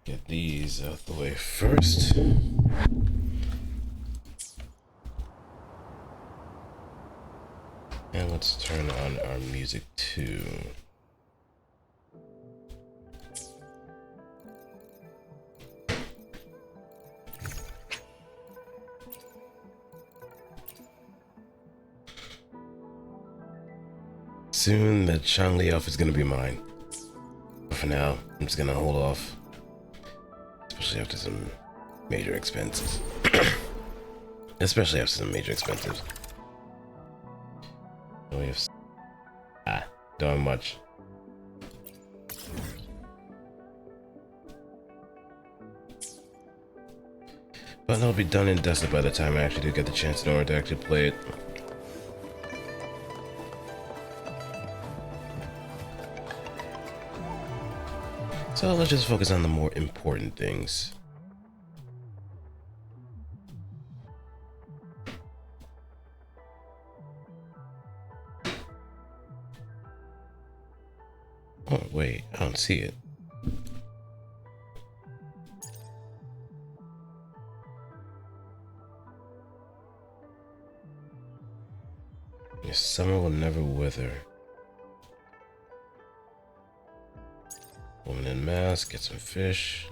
Get these out the way first. And let's turn on our music too. Soon that Changli elf is gonna be mine. But for now, I'm just gonna hold off. Especially after some major expenses. Especially after some major expenses. We have don't have much. But it'll be done and dusted by the time I actually do get the chance in order to actually play it. So let's just focus on the more important things. Oh wait, I don't see it. Your summer will never wither. Woman in mask, get some fish.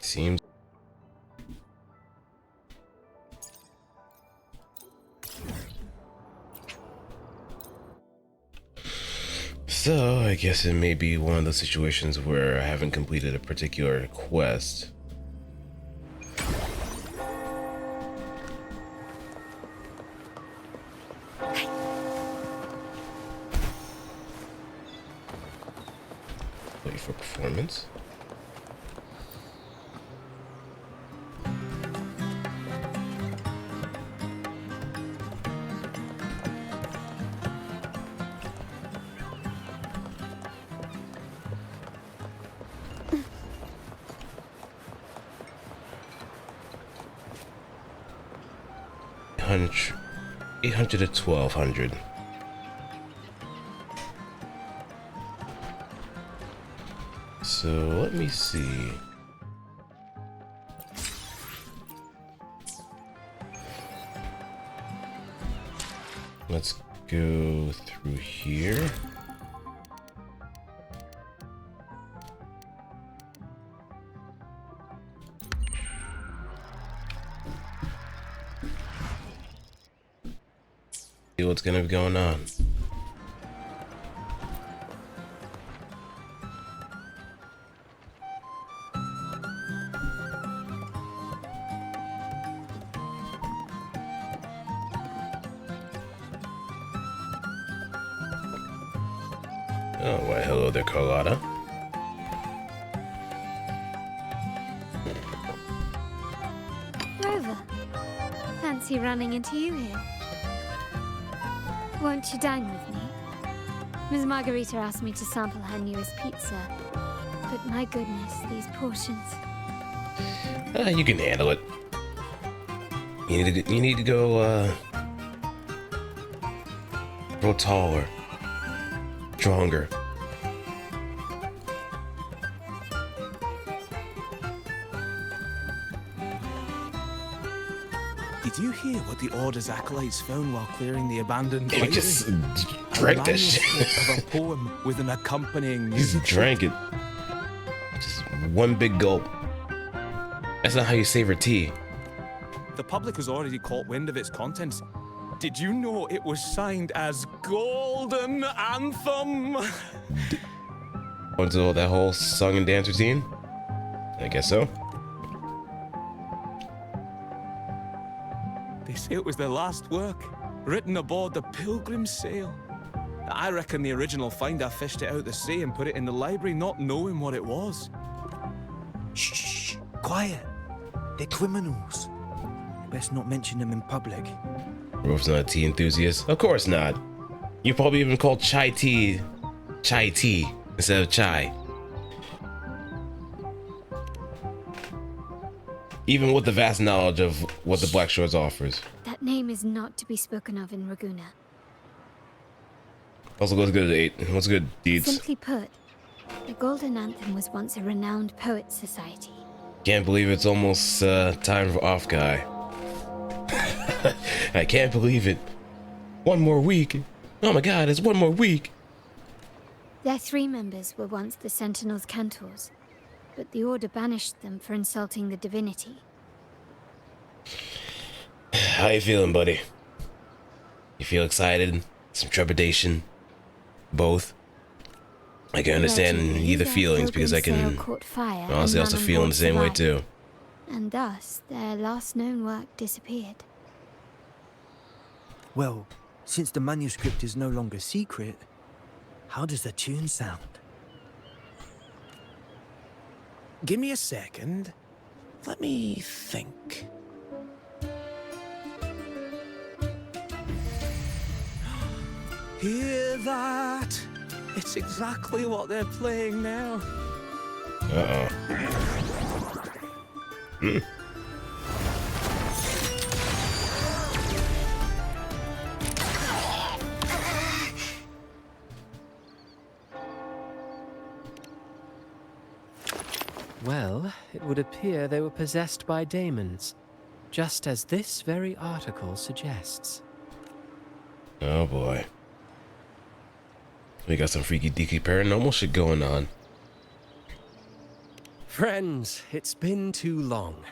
Seems. So, I guess it may be one of those situations where I haven't completed a particular quest. Wait for performance. $800 to $1,200. So let me see. Let's go through here. See what's gonna be going on. Oh, why hello there, Carlotta. Rover, fancy running into you here. Won't you dine with me? Ms. Margarita asked me to sample her newest pizza, but my goodness, these portions. You can handle it. You need to go, grow taller, stronger. Did you hear what the Order's acolytes found while clearing the abandoned He library? just drank that shit. Of a poem with an accompanying Just music. drank it. Just one big gulp. That's not how you savor tea. The public has already caught wind of its contents. Did you know it was signed as Golden Anthem? Until that whole song and dance routine? I guess so. They say it was their last work, written aboard the Pilgrim's Sail. I reckon the original finder fished it out the sea and put it in the library, not knowing what it was. Shh, quiet. They're criminals. Best not mention them in public. Rove's not a tea enthusiast. Of course not. You probably even called chai tea instead of chai. even with the vast knowledge of what the Black Shores offers. That name is not to be spoken of in Raguna. Also, what's good, 8? What's good, deeds? Simply put, the Golden Anthem was once a renowned poets' society. Can't believe it's almost time for off guy. I can't believe it. One more week. Oh my god, it's one more week. Their 3 members were once the Sentinel's cantors, but the Order banished them for insulting the divinity. How you feeling, buddy? You feel excited? Some trepidation? Both? I can understand either feelings because I can honestly also feel in the same way too. And thus, their last known work disappeared. Well, since the manuscript is no longer secret, how does the tune sound? Give me a second. Let me think. Hear that? It's exactly what they're playing now. Uh-oh. Well, it would appear they were possessed by daemons, just as this very article suggests. Oh boy. We got some freaky deaky paranormal shit going on. Friends, it's been too long.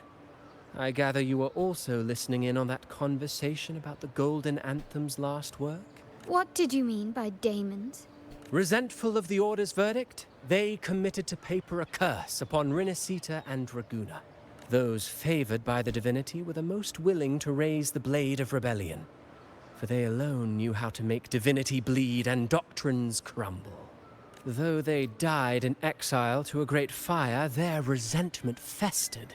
I gather you were also listening in on that conversation about the Golden Anthem's last work? What did you mean by daemons? Resentful of the Order's verdict, they committed to paper a curse upon Rinasita and Raguna. Those favored by the divinity were the most willing to raise the blade of rebellion, for they alone knew how to make divinity bleed and doctrines crumble. Though they died in exile to a great fire, their resentment festered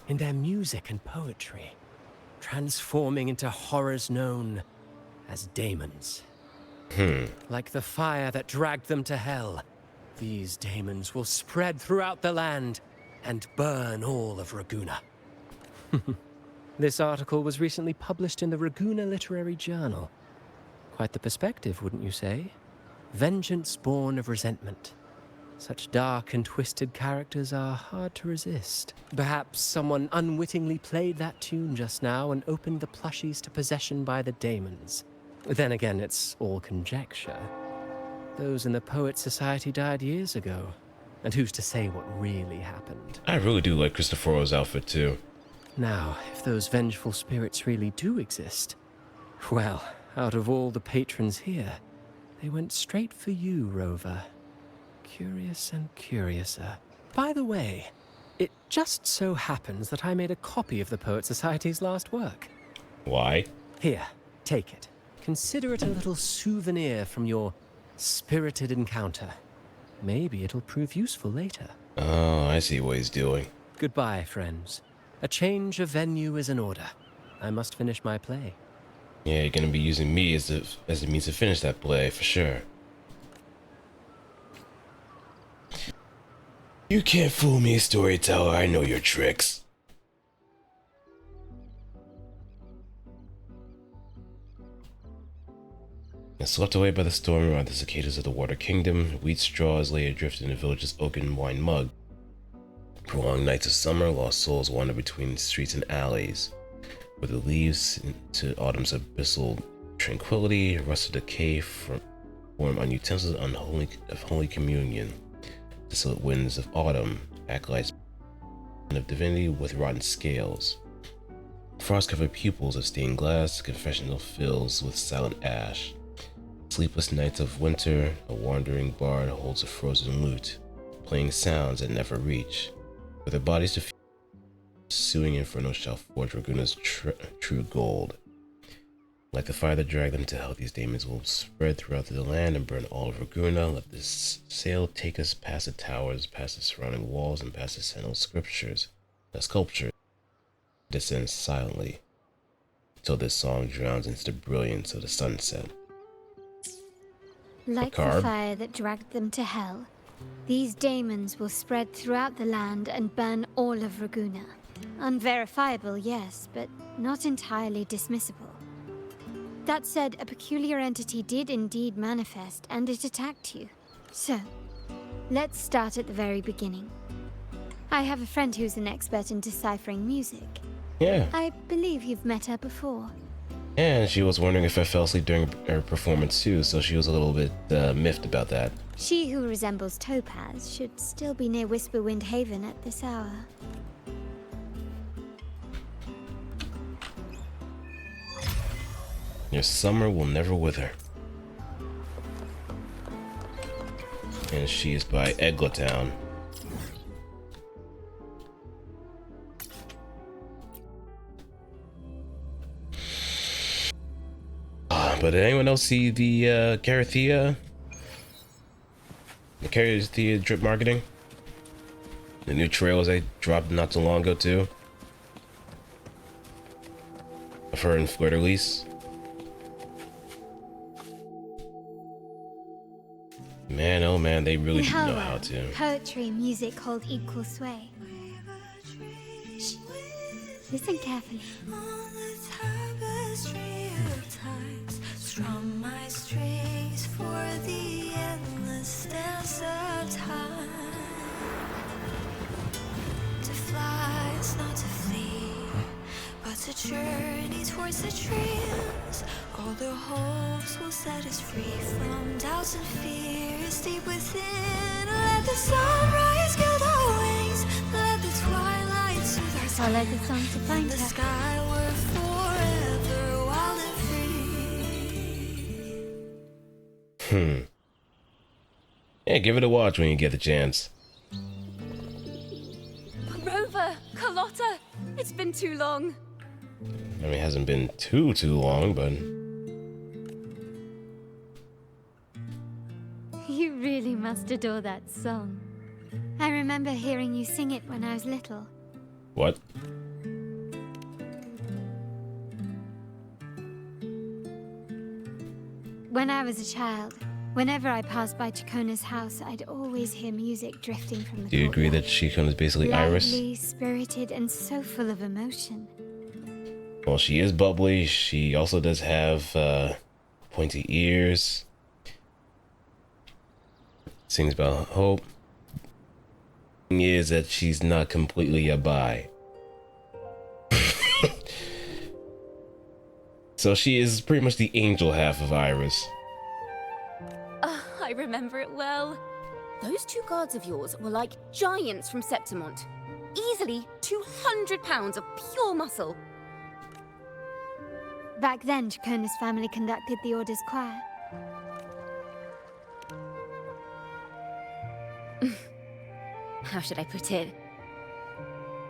in their music and poetry, transforming into horrors known as daemons. Like the fire that dragged them to hell, these daemons will spread throughout the land and burn all of Raguna. This article was recently published in the Raguna Literary Journal. Quite the perspective, wouldn't you say? Vengeance born of resentment. Such dark and twisted characters are hard to resist. Perhaps someone unwittingly played that tune just now and opened the plushies to possession by the daemons. Then again, it's all conjecture. Those in the Poet Society died years ago, and who's to say what really happened? I really do like Cristoforo's outfit too. Now, if those vengeful spirits really do exist, well, out of all the patrons here, they went straight for you, Rover. Curious and curiouser. By the way, it just so happens that I made a copy of the Poet Society's last work. Why? Here, take it. Consider it a little souvenir from your spirited encounter. Maybe it'll prove useful later. Oh, I see what he's doing. Goodbye, friends. A change of venue is in order. I must finish my play. Yeah, you're gonna be using me as a means to finish that play, for sure. You can't fool me, storyteller. I know your tricks. And swept away by the storm around the cicadas of the Water Kingdom, wheat straws lay adrift in the village's oaken wine mug. Prolonged nights of summer, lost souls wander between streets and alleys, where the leaves into autumn's abyssal tranquility, rusted decay form on utensils of holy communion. Desolate winds of autumn, acolytes of divinity with rotten scales. Frost-covered pupils of stained glass, confessional fills with silent ash. Sleepless nights of winter, a wandering bard holds a frozen lute, playing sounds that never reach. With their bodies to suing inferno shall forge Raguna's true gold. Like the fire that dragged them to hell, these demons will spread throughout the land and burn all of Raguna. Let this sail take us past the towers, past the surrounding walls, and past the sentinel sculptures. Descends silently, till this song drowns into the brilliance of the sunset. Like the fire that dragged them to hell, these daemons will spread throughout the land and burn all of Raguna. Unverifiable, yes, but not entirely dismissible. That said, a peculiar entity did indeed manifest, and it attacked you. So, let's start at the very beginning. I have a friend who's an expert in deciphering music. Yeah. I believe you've met her before. And she was wondering if I fell asleep during her performance too, so she was a little bit miffed about that. She who resembles Topaz should still be near Whisperwind Haven at this hour. Your summer will never wither. And she is by Eglatown. But did anyone else see the Carathea? The Carathea drip marketing? The new trails I dropped not too long ago too? Of her and Fleur-de-Lis? Man, oh man, they really do know how to. Poetry and music hold equal sway. Shh. Listen carefully. Strum my strings for the endless dance of time. To fly is not to flee, but to journey towards the dreams. All the hopes will set us free from doubts and fears deep within. Let the sunrise gild our wings, let the twilight soothe our Follow the song to find the her. skyward forever wild and free. Yeah, give it a watch when you get the chance. Rover, Carlotta, it's been too long. I mean, it hasn't been too long, but... You really must adore that song. I remember hearing you sing it when I was little. What? When I was a child, whenever I passed by Chacona's house, I'd always hear music drifting from the Do you agree that Chacon is basically Iris? Lively, spirited, and so full of emotion. Well, she is bubbly. She also does have pointy ears. Sings about hope. Thing is that she's not completely a bi. So she is pretty much the angel half of Iris. I remember it well. Those two guards of yours were like giants from Septimont. Easily 200 pounds of pure muscle. Back then, Chacona's family conducted the Order's choir. How should I put it?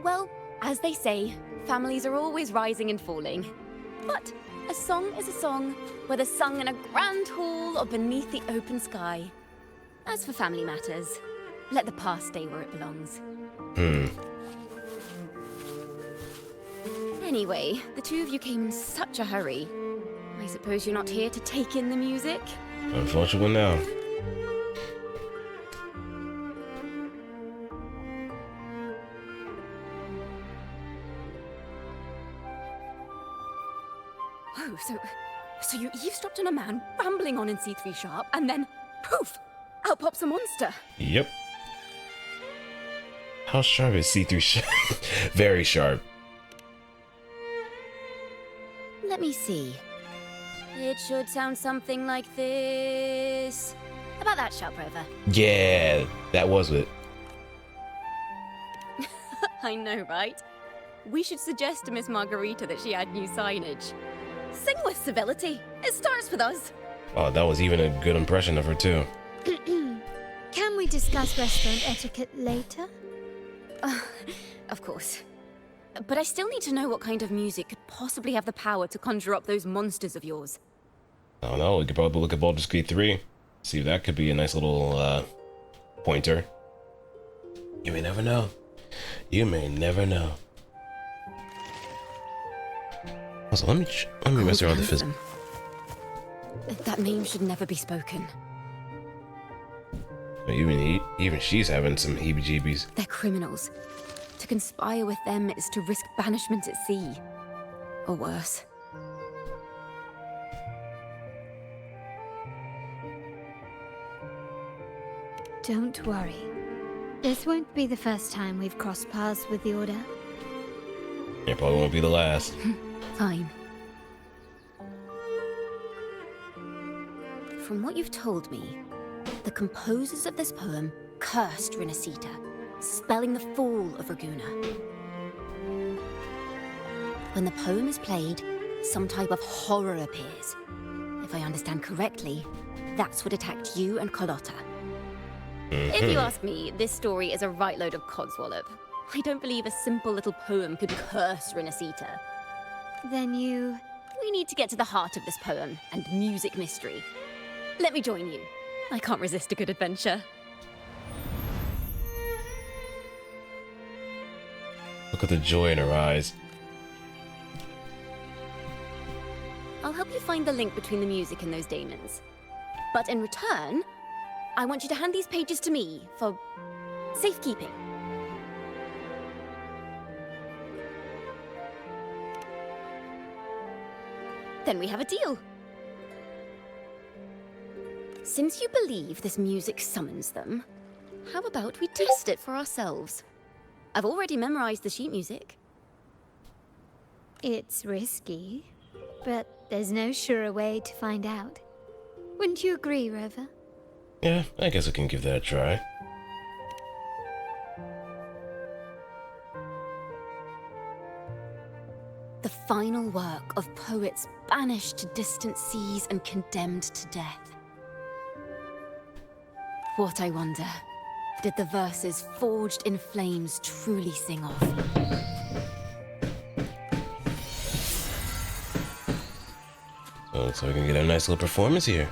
Well, as they say, families are always rising and falling. But a song is a song, whether sung in a grand hall or beneath the open sky. As for family matters, let the past stay where it belongs. Anyway, the two of you came in such a hurry. I suppose you're not here to take in the music? Unfortunately now. Oh, so you eavesdropped on a man rambling on in C3 Sharp, and then, poof, out pops a monster. Yep. How sharp is C3 Sharp? Very sharp. Let me see. It should sound something like this. About that, Sharp Rover. Yeah, that was it. I know, right? We should suggest to Miss Margarita that she add new signage. Sing with civility. It starts with us. Oh, that was even a good impression of her too. Can we discuss restaurant etiquette later? Of course. But I still need to know what kind of music could possibly have the power to conjure up those monsters of yours. I don't know, we could probably look at Baldur's Gate 3. See if that could be a nice little pointer. You may never know. You may never know. Also, let me mess around with the Anthem. That name should never be spoken. Even she's having some heebie-jeebies. They're criminals. To conspire with them is to risk banishment at sea. Or worse. Don't worry. This won't be the first time we've crossed paths with the Order. It probably won't be the last. Fine. From what you've told me, the composers of this poem cursed Rinasita, spelling the fall of Raguna. When the poem is played, some type of horror appears. If I understand correctly, that's what attacked you and Carlotta. If you ask me, this story is a right load of codswallop. I don't believe a simple little poem could curse Rinasita. Then you... We need to get to the heart of this poem and music mystery. Let me join you. I can't resist a good adventure. Look at the joy in her eyes. I'll help you find the link between the music and those daemons. But in return, I want you to hand these pages to me for safekeeping. Then we have a deal. Since you believe this music summons them, how about we test it for ourselves? I've already memorized the sheet music. It's risky, but there's no surer way to find out. Wouldn't you agree, Rover? Yeah, I guess I can give that a try. The final work of poets banished to distant seas and condemned to death. What, I wonder, did the verses forged in flames truly sing of? So we can get a nice little performance here.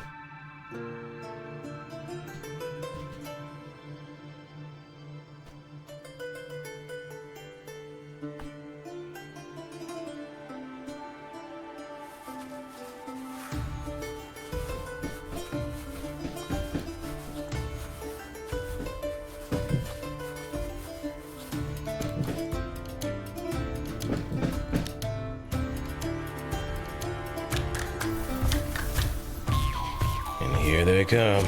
Here they come.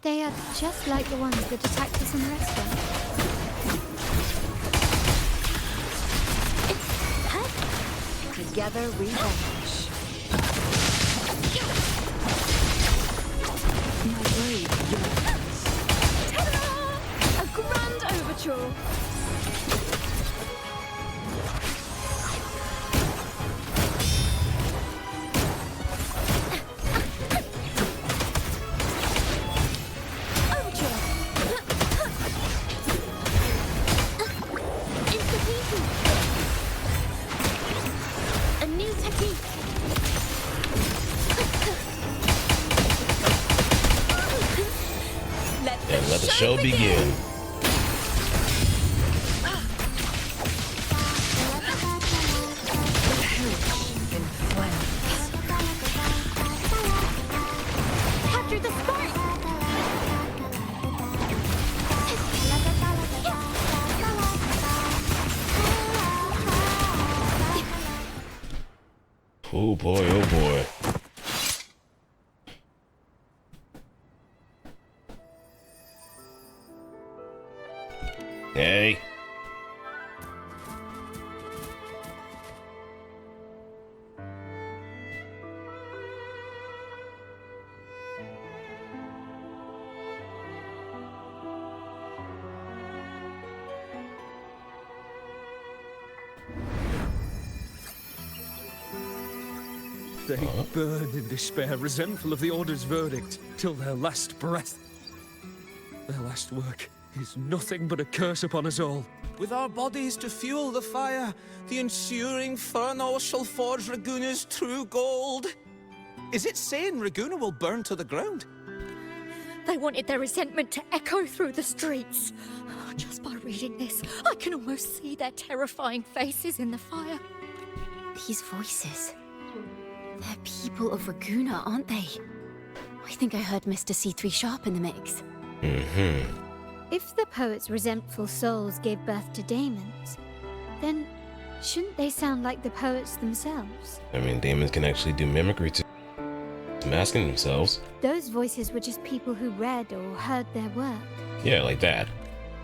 They are just like the ones that attacked us in the restaurant. Together we vanish. My brave yearns. Ta-da! A grand overture! Let the show begin. Capture the spark! Oh boy, oh boy. Hey. They burn in despair, resentful of the Order's verdict, till their last breath. Their last work is nothing but a curse upon us all. With our bodies to fuel the fire, the ensuing furnace shall forge Raguna's true gold. Is it saying Raguna will burn to the ground? They wanted their resentment to echo through the streets. Just by reading this, I can almost see their terrifying faces in the fire. These voices. They're people of Raguna, aren't they? I think I heard Mr. C3 Sharp in the mix. Mm-hmm. If the poet's resentful souls gave birth to daemons, then shouldn't they sound like the poets themselves? I mean, daemons can actually do mimicry too. Masking themselves. Those voices were just people who read or heard their work. Yeah, like that.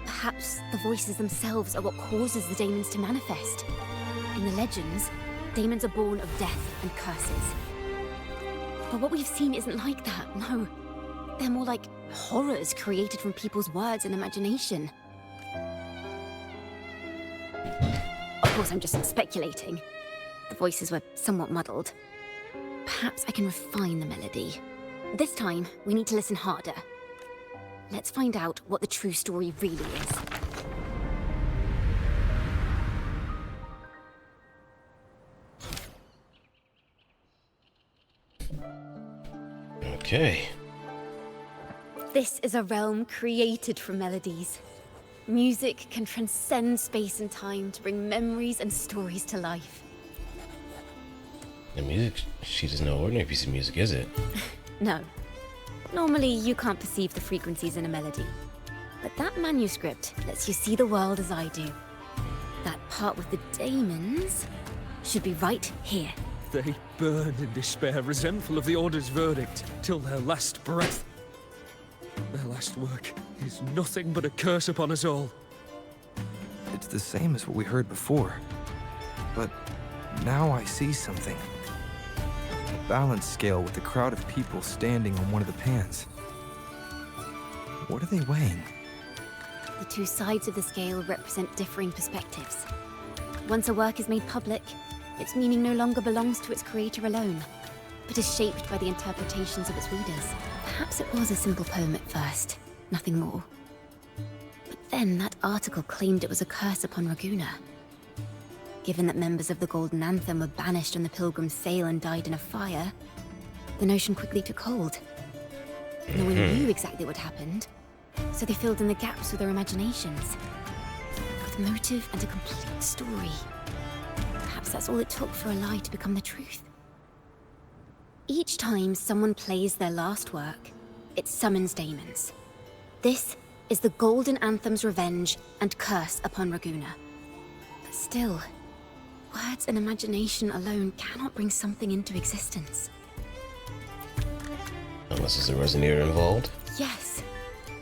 Perhaps the voices themselves are what causes the daemons to manifest. In the legends, daemons are born of death and curses. But what we've seen isn't like that, no. They're more like horrors created from people's words and imagination. Of course, I'm just speculating. The voices were somewhat muddled. Perhaps I can refine the melody. This time, we need to listen harder. Let's find out what the true story really is. Okay. This is a realm created from melodies. Music can transcend space and time to bring memories and stories to life. The music sheet is no ordinary piece of music, is it? No. Normally, you can't perceive the frequencies in a melody. But that manuscript lets you see the world as I do. That part with the daemons should be right here. They burn in despair, resentful of the Order's verdict, till their last breath. Their last work is nothing but a curse upon us all. It's the same as what we heard before. But now I see something. A balance scale with a crowd of people standing on one of the pans. What are they weighing? The two sides of the scale represent differing perspectives. Once a work is made public, its meaning no longer belongs to its creator alone, but is shaped by the interpretations of its readers. Perhaps it was a simple poem at first, nothing more. But then that article claimed it was a curse upon Raguna. Given that members of the Golden Anthem were banished on the Pilgrim's Sail and died in a fire, the notion quickly took hold. No one knew exactly what happened, so they filled in the gaps with their imaginations. With motive and a complete story. Perhaps that's all it took for a lie to become the truth. Each time someone plays their last work, it summons daemons. This is the Golden Anthem's revenge and curse upon Raguna. But still, words and imagination alone cannot bring something into existence. Unless there's a resonator involved. Yes.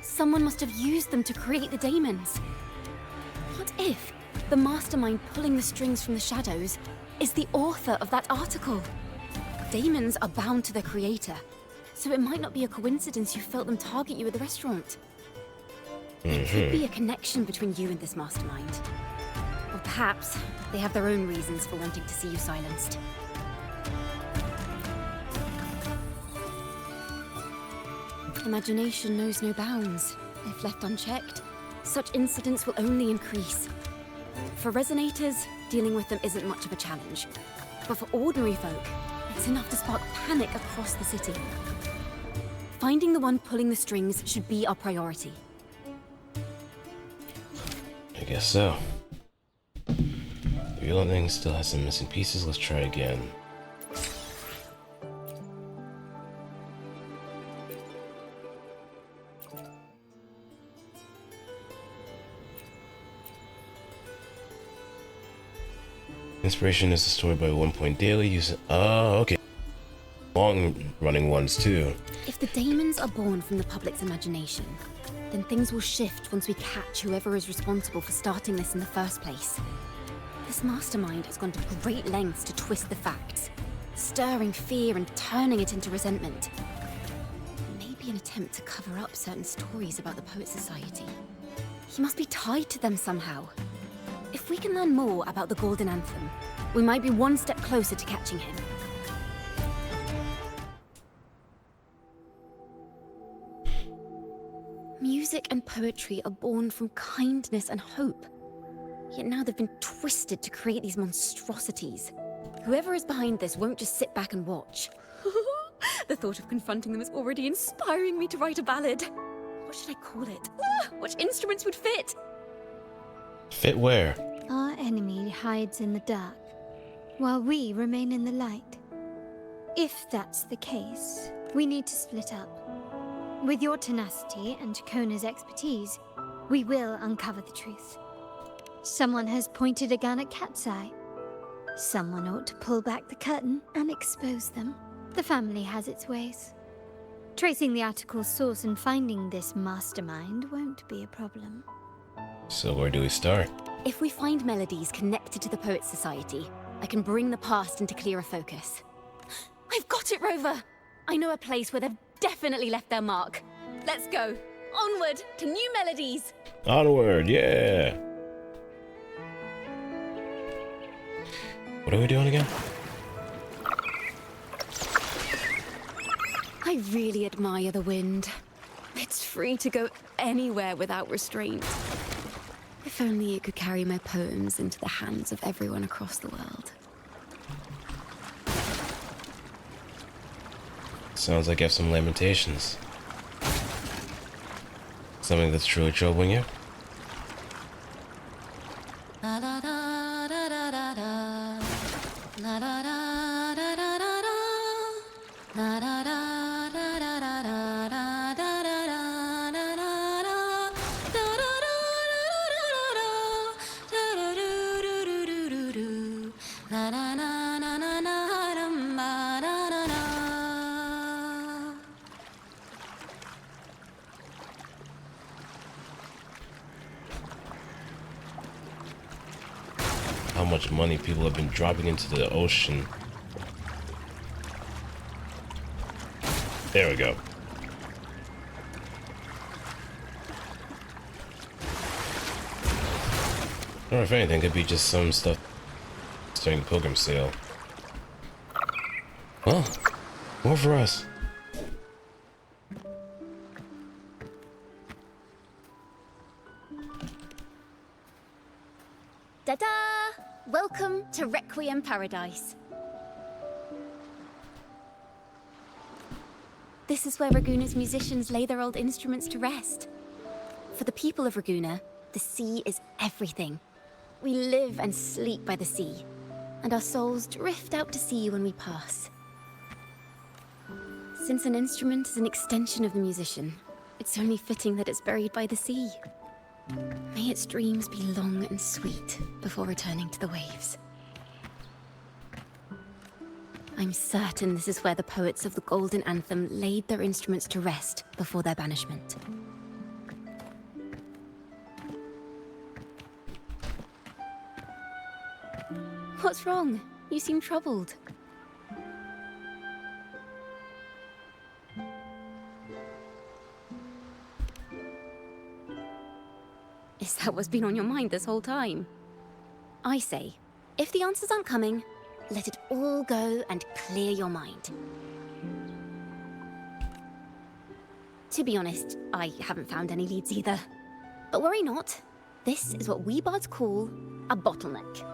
Someone must have used them to create the daemons. What if the mastermind pulling the strings from the shadows is the author of that article? Daemons are bound to their creator, so it might not be a coincidence you felt them target you at the restaurant. There could be a connection between you and this mastermind. Or perhaps they have their own reasons for wanting to see you silenced. Imagination knows no bounds. If left unchecked, such incidents will only increase. For resonators, dealing with them isn't much of a challenge. But for ordinary folk, it's enough to spark panic across the city. Finding the one pulling the strings should be our priority. I guess so. The real ending still has some missing pieces. Let's try again. Inspiration is a story by 1 Point Daily using... Oh, okay. Long-running ones, too. If the daemons are born from the public's imagination, then things will shift once we catch whoever is responsible for starting this in the first place. This mastermind has gone to great lengths to twist the facts, stirring fear and turning it into resentment. Maybe an attempt to cover up certain stories about the Poet Society. He must be tied to them somehow. If we can learn more about the Golden Anthem, we might be one step closer to catching him. Music and poetry are born from kindness and hope. Yet now they've been twisted to create these monstrosities. Whoever is behind this won't just sit back and watch. The thought of confronting them is already inspiring me to write a ballad. What should I call it? Which instruments would fit? Fit where? Our enemy hides in the dark, while we remain in the light. If that's the case, we need to split up. With your tenacity and Kona's expertise, we will uncover the truth. Someone has pointed a gun at Cat's Eye. Someone ought to pull back the curtain and expose them. The family has its ways. Tracing the article's source and finding this mastermind won't be a problem. So where do we start? If we find melodies connected to the Poets Society, I can bring the past into clearer focus. I've got it, Rover! I know a place where they've definitely left their mark. Let's go. Onward to new melodies. Onward, yeah! What are we doing again? I really admire the wind. It's free to go anywhere without restraint. If only it could carry my poems into the hands of everyone across the world. Sounds like you have some lamentations. Something that's truly troubling you? How much money people have been dropping into the ocean. There we go. Or if anything, could be just some stuff during the pilgrim sale. Well, more for us. Ta-da! Welcome to Requiem Paradise. This is where Raguna's musicians lay their old instruments to rest. For the people of Raguna, the sea is everything. We live and sleep by the sea, and our souls drift out to sea when we pass. Since an instrument is an extension of the musician, it's only fitting that it's buried by the sea. May its dreams be long and sweet before returning to the waves. I'm certain this is where the poets of the Golden Anthem laid their instruments to rest before their banishment. What's wrong? You seem troubled. Is that what's been on your mind this whole time? I say, if the answers aren't coming, let it all go and clear your mind. To be honest, I haven't found any leads either. But worry not. This is what we bards call a bottleneck.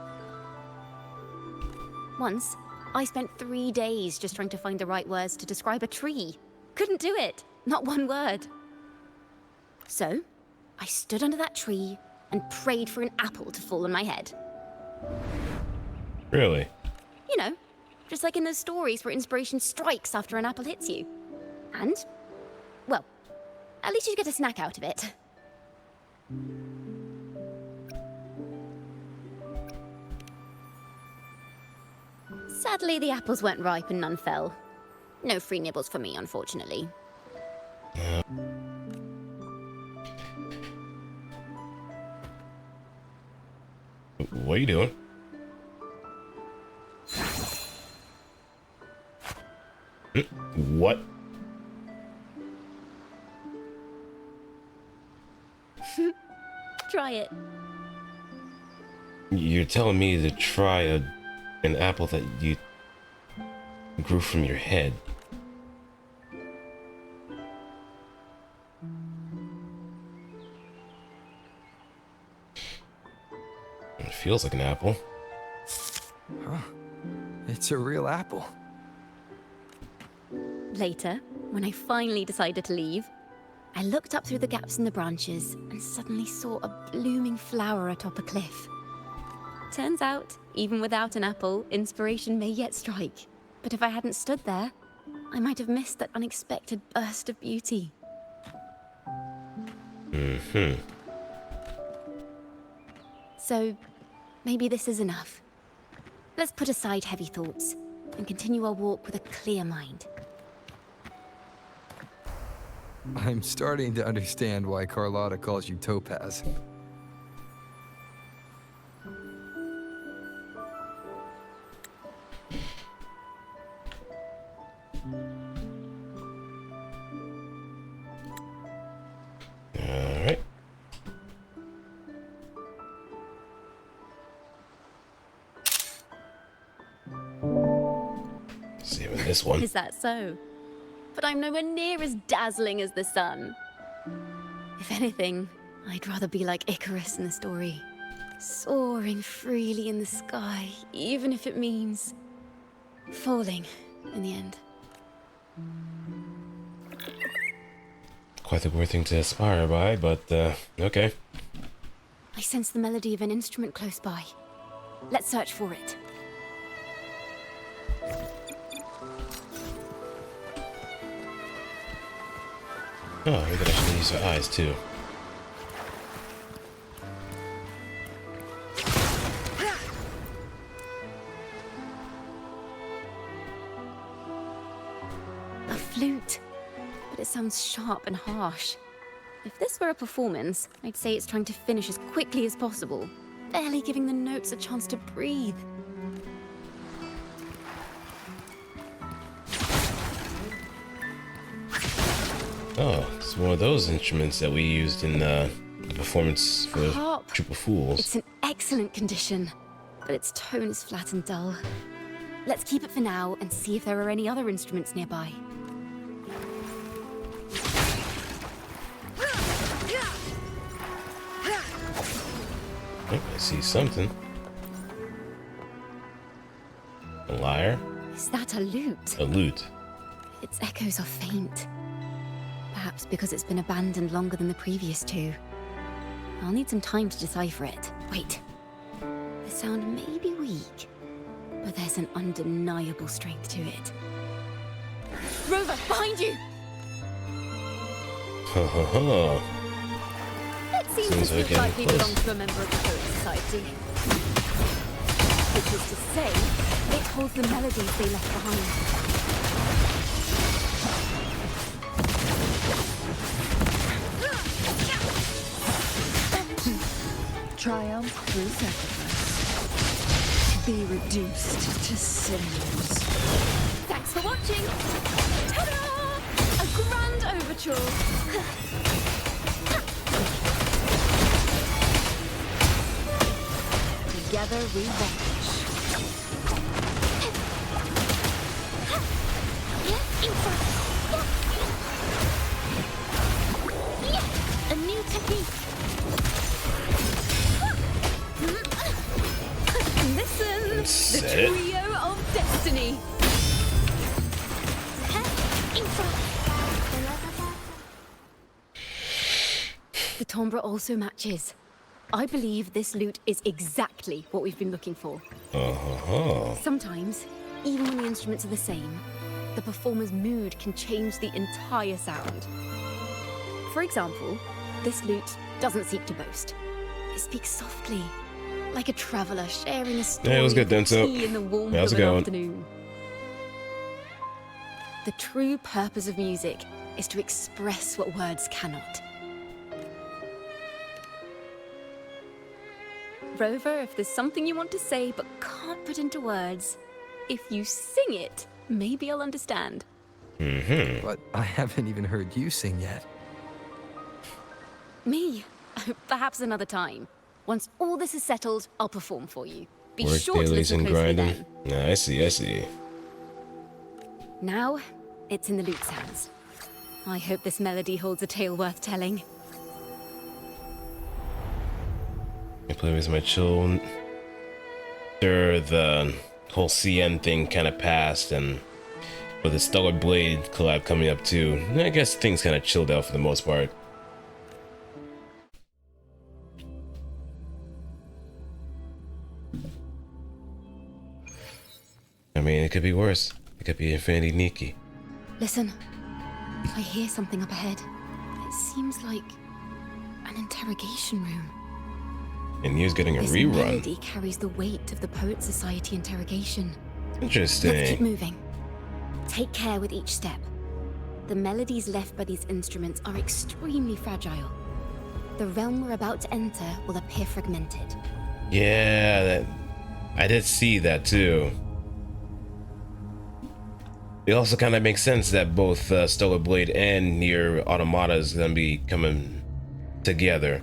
Once, I spent 3 days just trying to find the right words to describe a tree. Couldn't do it. Not one word. So, I stood under that tree and prayed for an apple to fall on my head. Really? You know, just like in those stories where inspiration strikes after an apple hits you. And, well, at least you get a snack out of it. Sadly, the apples weren't ripe and none fell. No free nibbles for me, unfortunately. What are you doing? What? Try it. You're telling me to try an apple that you grew from your head? It feels like an apple. Huh. It's a real apple. Later, when I finally decided to leave, I looked up through the gaps in the branches and suddenly saw a blooming flower atop a cliff. Turns out, even without an apple, inspiration may yet strike. But if I hadn't stood there, I might have missed that unexpected burst of beauty. So, maybe this is enough. Let's put aside heavy thoughts and continue our walk with a clear mind. I'm starting to understand why Carlotta calls you Topaz. Alright. Saving this one. Is that so? But I'm nowhere near as dazzling as the sun. If anything, I'd rather be like Icarus in the story. Soaring freely in the sky, even if it means falling in the end. Quite the weird thing to aspire by, but okay. I sense the melody of an instrument close by. Let's search for it. Oh, we could actually use our eyes too. A flute. But it sounds sharp and harsh. If this were a performance, I'd say it's trying to finish as quickly as possible, barely giving the notes a chance to breathe. Oh, it's one of those instruments that we used in the performance for Harp. Troop of Fools. It's in excellent condition, but its tone is flat and dull. Let's keep it for now and see if there are any other instruments nearby. Oh, I see something. A lyre? Is that a lute? A lute. Its echoes are faint. Perhaps because it's been abandoned longer than the previous two. I'll need some time to decipher it. Wait. The sound may be weak, but there's an undeniable strength to it. Rover, behind you! Ha ha ha. It seems Seems this we're lute getting likely close. belongs to a member of the Poet Society. Which is to say, it holds the melodies they left behind. Triumph through sacrifice. Be reduced to cinders. Thanks for watching! Ta-da! A grand overture! Together we vanish. A new technique! Listen! The Set it. trio of destiny! The timbre also matches. I believe this lute is exactly what we've been looking for. Sometimes, even when the instruments are the same, the performer's mood can change the entire sound. For example, this lute doesn't seek to boast. It speaks softly, like a traveler sharing a story Yeah, it was good, of Denso. tea in the warmth How's of it an going? afternoon. The true purpose of music is to express what words cannot. Rover, if there's something you want to say but can't put into words, if you sing it, maybe I'll understand. But I haven't even heard you sing yet. Me? Perhaps another time. Once all this is settled, I'll perform for you. Be Work sure to dailies listen and closely grinding. then. Yeah, I see. Now, it's in the lute sounds. I hope this melody holds a tale worth telling. I play with my chill. Sure, the whole CN thing kind of passed, and With the Stellar Blade collab coming up too, I guess things kind of chilled out for the most part. I mean, it could be worse. It could be Infinity Nikki. Listen, I hear something up ahead. It seems like an interrogation room. And he was getting a This rerun. melody carries the weight of the Poet Society interrogation. Interesting. Let's keep moving. Take care with each step. The melodies left by these instruments are extremely fragile. The realm we're about to enter will appear fragmented. Yeah, I did see that too. It also kind of makes sense that both Stellar Blade and Nier Automata is going to be coming together.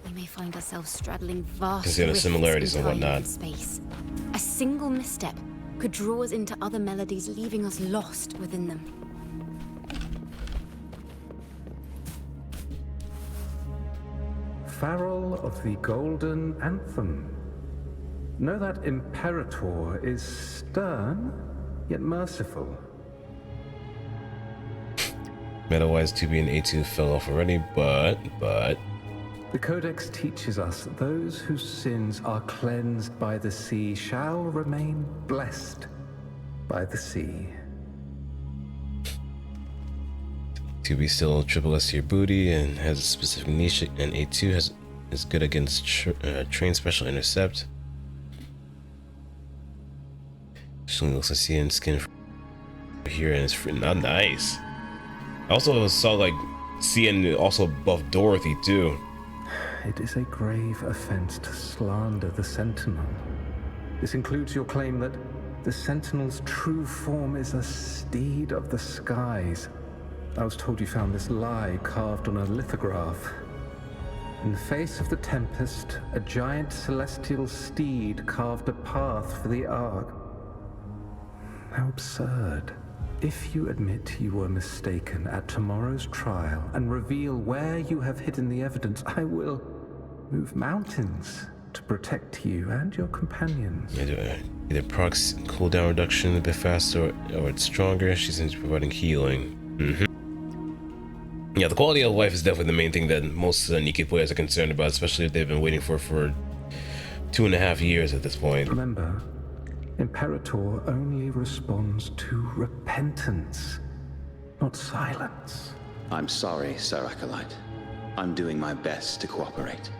We may find ourselves straddling vast Considering rifts similarities in and time whatnot. and space. A single misstep could draw us into other melodies, leaving us lost within them. Farrell of the Golden Anthem. Know that Imperator is stern, yet merciful. Meta-wise, 2B and A2 fell off already, but... The Codex teaches us that those whose sins are cleansed by the sea shall remain blessed by the sea. 2B still triple S tier booty and has a specific niche, and A2 is good against train special intercept. She looks like seeing skin here, and it's not nice. I also saw like seeing also buff Dorothy too. It is a grave offense to slander the Sentinel. This includes your claim that the Sentinel's true form is a steed of the skies. I was told you found this lie carved on a lithograph. In the face of the tempest, a giant celestial steed carved a path for the Ark. How absurd. If you admit you were mistaken at tomorrow's trial and reveal where you have hidden the evidence, I will move mountains to protect you and your companions. Either procs cooldown reduction a bit faster or it's stronger. She seems to be providing healing. Yeah, the quality of life is definitely the main thing that most Nikki players are concerned about, especially if they've been waiting for 2.5 years at this point. Remember, Imperator only responds to repentance, not silence. I'm sorry, Sir Acolyte. I'm doing my best to cooperate.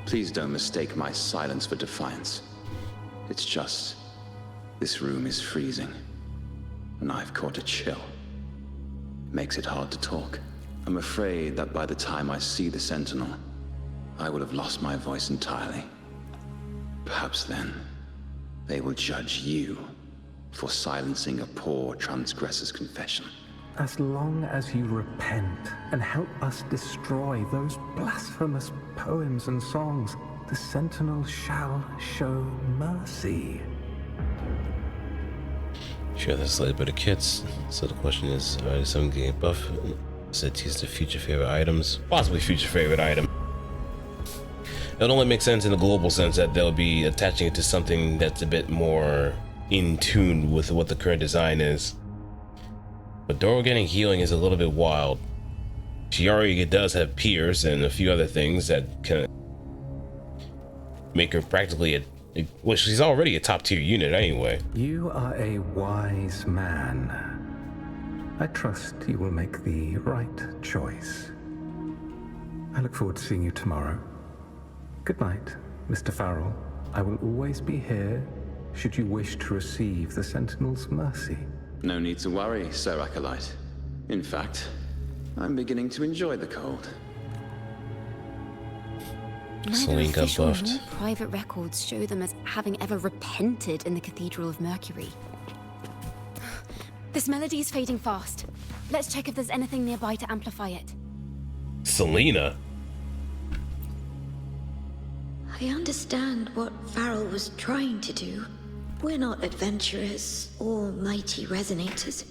Please don't mistake my silence for defiance. It's just, this room is freezing, and I've caught a chill. Makes it hard to talk. I'm afraid that by the time I see the Sentinel, I will have lost my voice entirely. Perhaps then, they will judge you for silencing a poor transgressor's confession. As long as you repent and help us destroy those blasphemous poems and songs, the Sentinel shall show mercy. Sure, there's a slightly better kits. So the question is, is someone getting a buff? Said tease the future favorite items. Possibly future favorite item. It only makes sense in the global sense that they'll be attaching it to something that's a bit more in tune with what the current design is. But Doro getting healing is a little bit wild. She already does have Pierce and a few other things that can make her practically well, she's already a top tier unit anyway. You are a wise man. I trust you will make the right choice. I look forward to seeing you tomorrow. Good night, Mr. Farrell. I will always be here should you wish to receive the Sentinel's mercy. No need to worry, Sir Acolyte. In fact, I'm beginning to enjoy the cold. Neither Celine got official buffed. nor private records show them as having ever repented in the Cathedral of Mercury. This melody is fading fast. Let's check if there's anything nearby to amplify it. Selena? I understand what Farrell was trying to do. We're not adventurers or mighty resonators.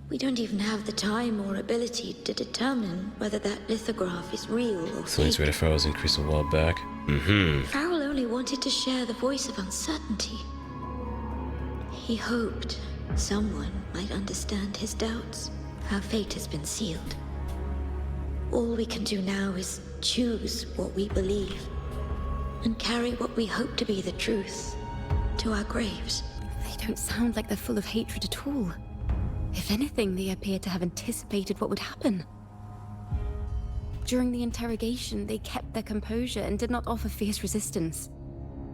We don't even have the time or ability to determine whether that lithograph is real or Selena's fake. rate of fire was increased a while back. Farrell only wanted to share the voice of uncertainty. He hoped someone might understand his doubts. Our fate has been sealed. All we can do now is choose what we believe and carry what we hope to be the truth to our graves. They don't sound like they're full of hatred at all. If anything, they appear to have anticipated what would happen. During the interrogation, they kept their composure and did not offer fierce resistance.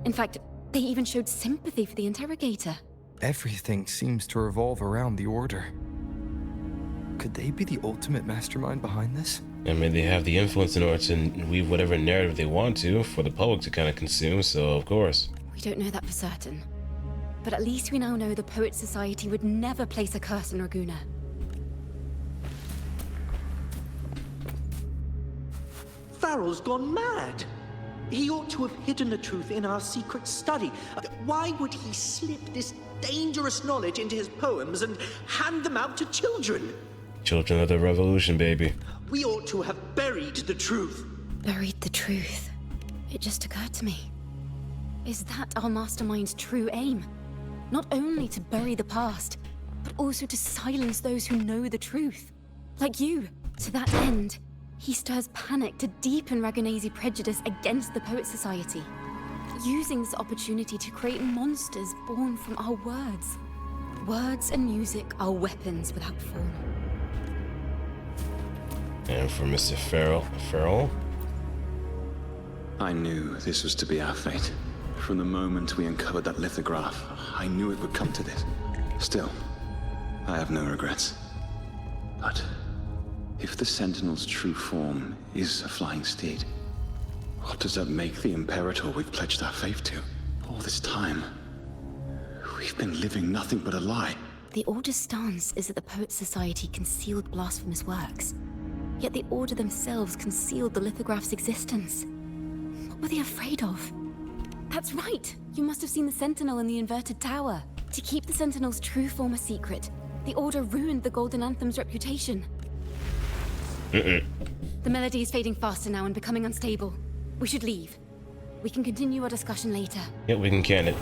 In fact, they even showed sympathy for the interrogator. Everything seems to revolve around the Order. Could they be the ultimate mastermind behind this? I mean, they have the influence in order to weave whatever narrative they want to for the public to kind of consume, so of course. We don't know that for certain. But at least we now know the Poets Society would never place a curse on Raguna. Farrell's gone mad. He ought to have hidden the truth in our secret study. Why would he slip this dangerous knowledge into his poems and hand them out to children? Children of the Revolution, baby. We ought to have buried the truth. Buried the truth. It just occurred to me. Is that our mastermind's true aim? Not only to bury the past, but also to silence those who know the truth. Like you. To that end, he stirs panic to deepen Ragonese prejudice against the Poet Society, using this opportunity to create monsters born from our words. Words and music are weapons without form. And for Mr. Farrell? I knew this was to be our fate. From the moment we uncovered that lithograph, I knew it would come to this. Still, I have no regrets. But if the Sentinel's true form is a flying steed, what does that make the Imperator we've pledged our faith to? All this time, we've been living nothing but a lie. The Order's stance is that the Poets Society concealed blasphemous works. Yet the Order themselves concealed the lithograph's existence. What were they afraid of? That's right! You must have seen the Sentinel in the inverted tower. To keep the Sentinel's true form a secret, the Order ruined the Golden Anthem's reputation. The melody is fading faster now and becoming unstable. We should leave. We can continue our discussion later. Yep, we can can it.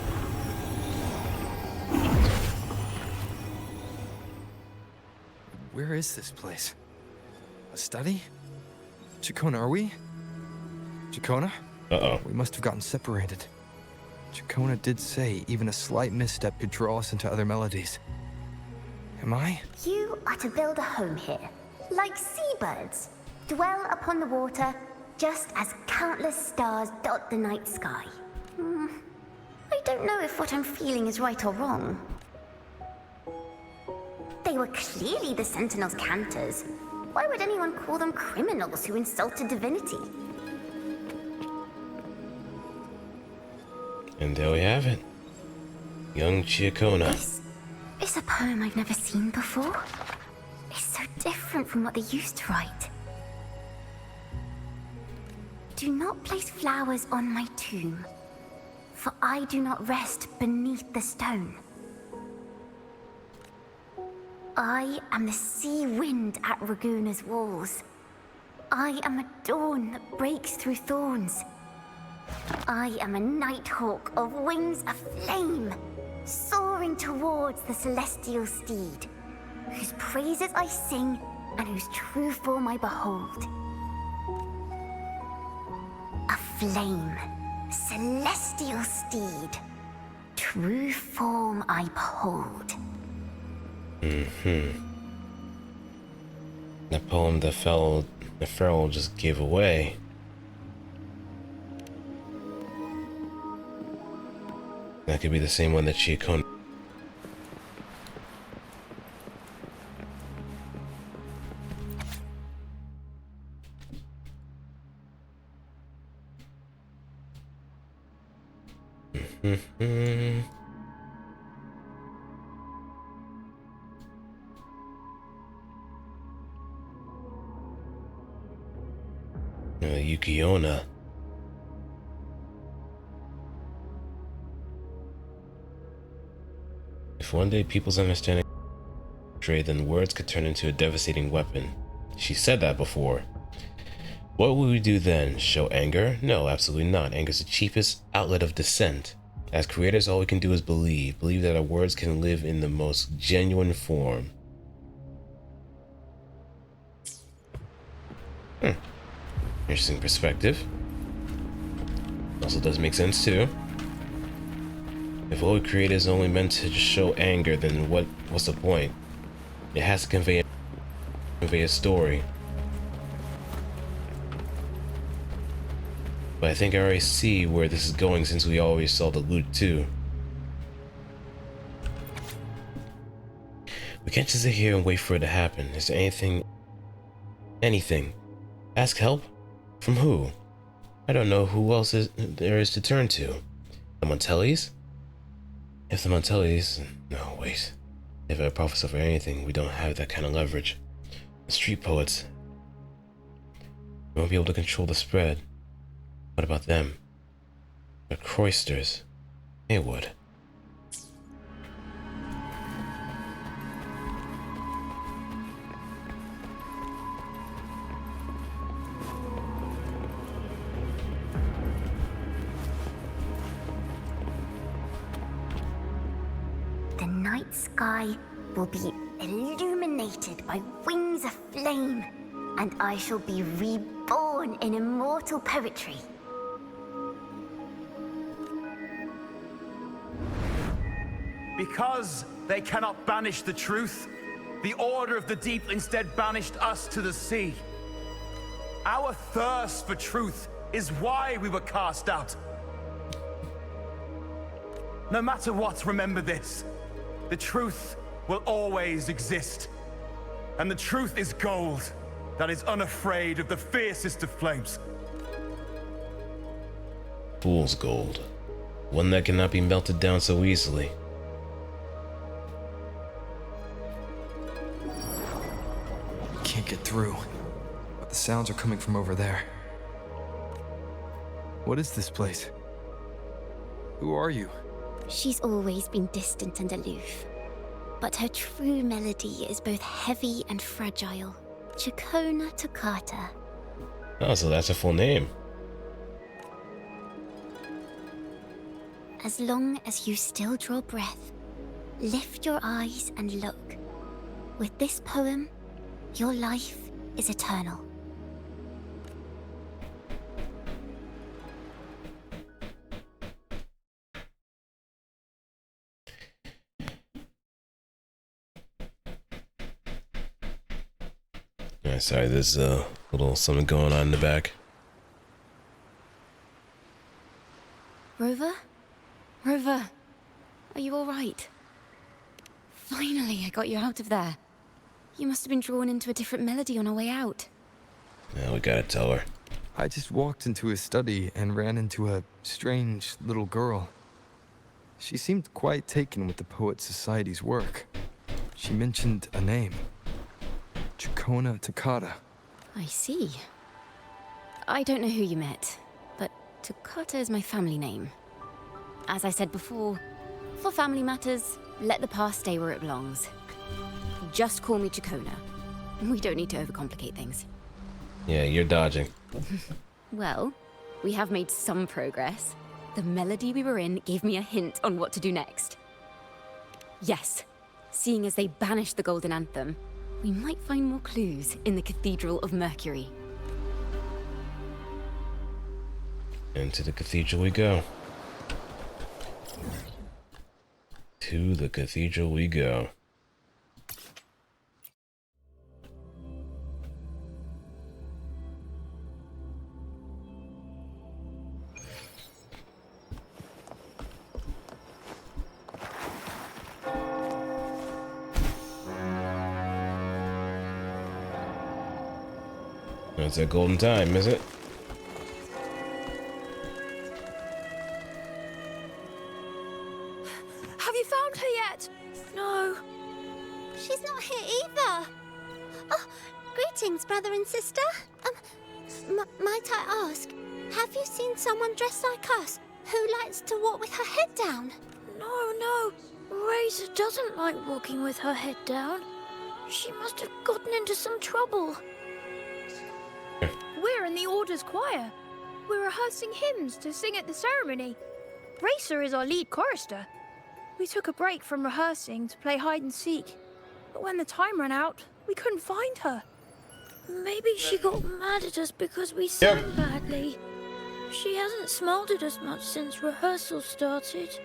Where is this place? A study? Chacona, are we? Chacona? Uh-oh. We must have gotten separated. Chacona did say even a slight misstep could draw us into other melodies. Am I? You are to build a home here, like seabirds. Dwell upon the water, just as countless stars dot the night sky. I don't know if what I'm feeling is right or wrong. They were clearly the Sentinel's cantors. Why would anyone call them criminals who insulted divinity? And there we have it. Young Chacona. This is a poem I've never seen before. It's so different from what they used to write. Do not place flowers on my tomb, for I do not rest beneath the stone. I am the sea wind at Raguna's walls. I am a dawn that breaks through thorns. I am a nighthawk of wings aflame, soaring towards the celestial steed, whose praises I sing and whose true form I behold. A flame, celestial steed, true form I behold. That poem that Farrell just gave away. That could be the same one that Chacona. Yukiona. If one day people's understanding then words could turn into a devastating weapon. She said that before. What would we do then? Show anger? No, absolutely not. Anger is the cheapest outlet of dissent. As creators, all we can do is believe. Believe that our words can live in the most genuine form. Interesting perspective. Also does make sense too. If what we create is only meant to just show anger, then what's the point? It has to convey a story. But I think I already see where this is going since we always saw the loot too. We can't just sit here and wait for it to happen. Is there anything? Ask help? From who? I don't know who else there is to turn to. The Montellis? If the Montellis... No, wait. If I prophesy for anything, we don't have that kind of leverage. The street poets... We won't be able to control the spread. What about them? The Croysters? They would. The night sky will be illuminated by wings of flame, and I shall be reborn in immortal poetry. Because they cannot banish the truth, the Order of the Deep instead banished us to the sea. Our thirst for truth is why we were cast out. No matter what, remember this. The truth will always exist. And the truth is gold that is unafraid of the fiercest of flames. Fool's gold. One that cannot be melted down so easily. Can't get through, but the sounds are coming from over there. What is this place? Who are you? She's always been distant and aloof, but her true melody is both heavy and fragile. Chakona Toccata. Oh, so that's a full name. As long as you still draw breath, lift your eyes and look. With this poem, your life is eternal. Yeah, sorry, there's a little something going on in the back. Rover? Rover, are you all right? Finally, I got you out of there. You must have been drawn into a different melody on our way out. Yeah, we gotta tell her. I just walked into his study and ran into a strange little girl. She seemed quite taken with the Poet Society's work. She mentioned a name. Chakona Toccata. I see. I don't know who you met, but Toccata is my family name. As I said before, for family matters, let the past stay where it belongs. Just call me Chakona. We don't need to overcomplicate things. Yeah, you're dodging. Well, we have made some progress. The melody we were in gave me a hint on what to do next. Yes, seeing as they banished the Golden Anthem, we might find more clues in the Cathedral of Mercury. Into the cathedral we go. To the cathedral we go. It's a golden time, is it? Have you found her yet? No. She's not here either. Oh, greetings, brother and sister. Might I ask, have you seen someone dressed like us who likes to walk with her head down? No. Razor doesn't like walking with her head down. She must have gotten into some trouble. We're in the Order's choir. We're rehearsing hymns to sing at the ceremony. Racer is our lead chorister. We took a break from rehearsing to play hide and seek. But when the time ran out, we couldn't find her. Maybe she got mad at us because we sang badly. She hasn't smiled at us much since rehearsal started.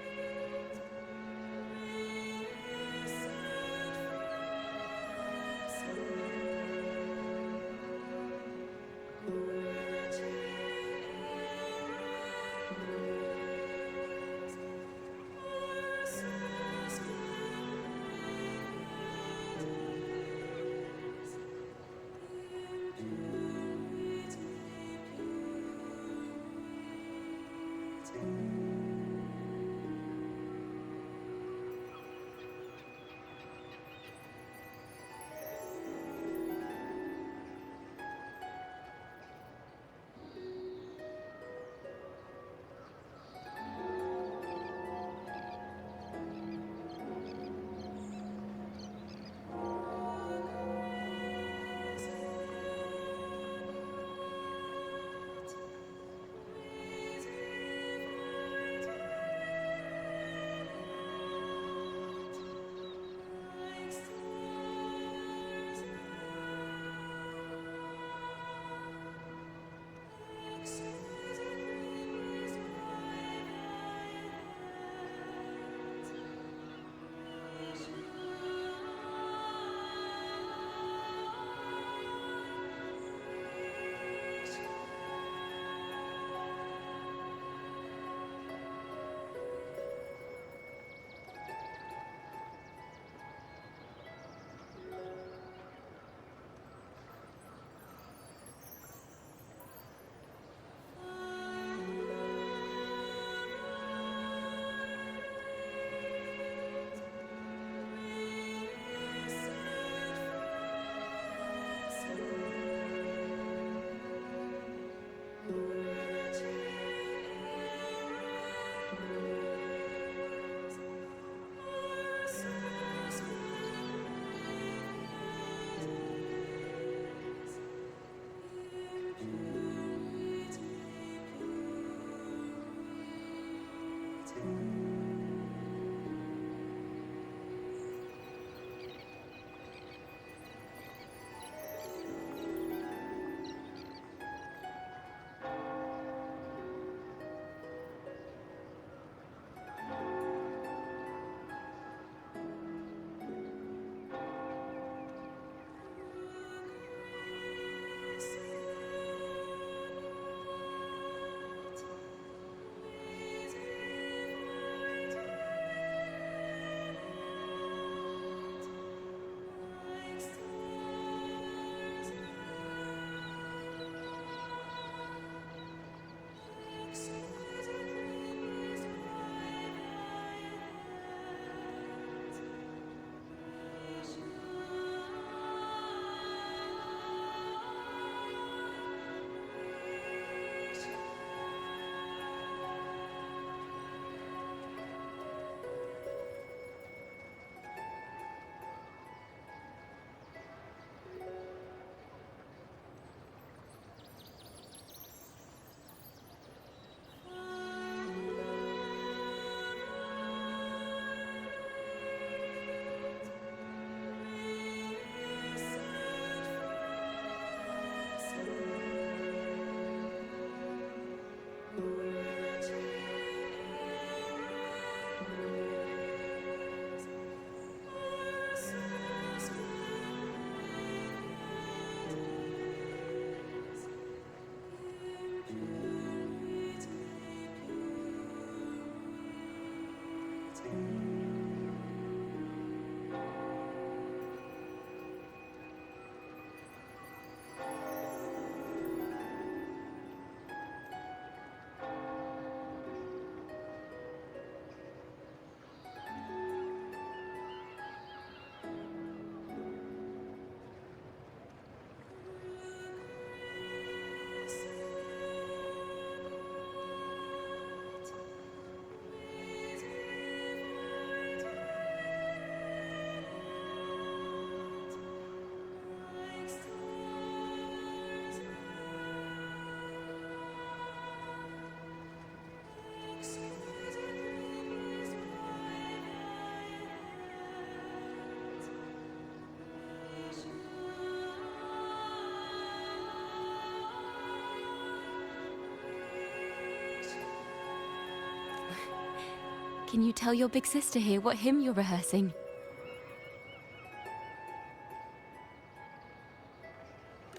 Can you tell your big sister here what hymn you're rehearsing?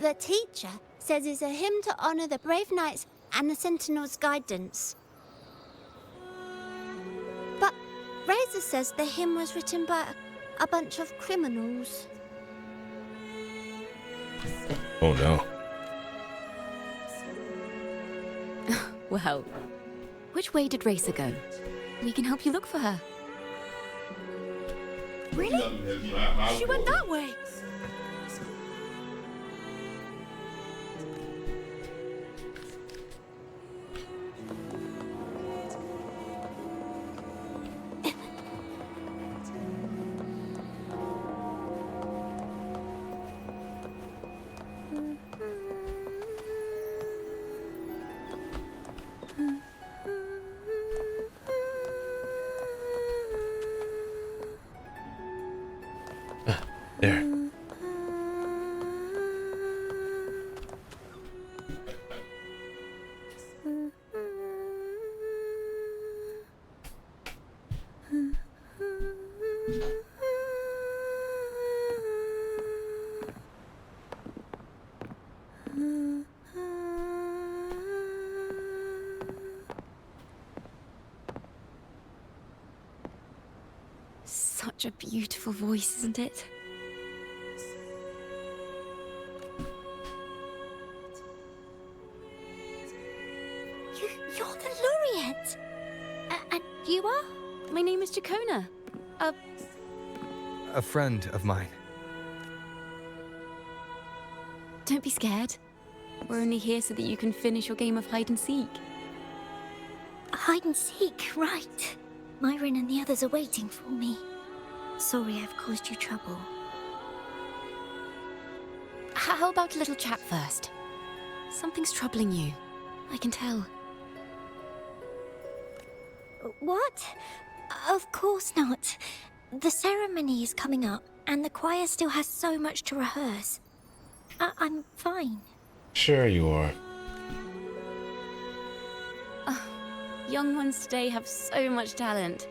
The teacher says it's a hymn to honor the brave knights and the Sentinel's guidance. But Razor says the hymn was written by a bunch of criminals. Oh no. Well, which way did Racer go? We can help you look for her. Really? She went that way. There. Such a beautiful voice, isn't it? You're the laureate! And you are? My name is Jacona. A friend of mine. Don't be scared. We're only here so that you can finish your game of hide and seek. Hide and seek, right. Myron and the others are waiting for me. Sorry I've caused you trouble. How about a little chat first? Something's troubling you. I can tell. What? Of course not. The ceremony is coming up, and the choir still has so much to rehearse. I'm fine. Sure you are. Young ones today have so much talent.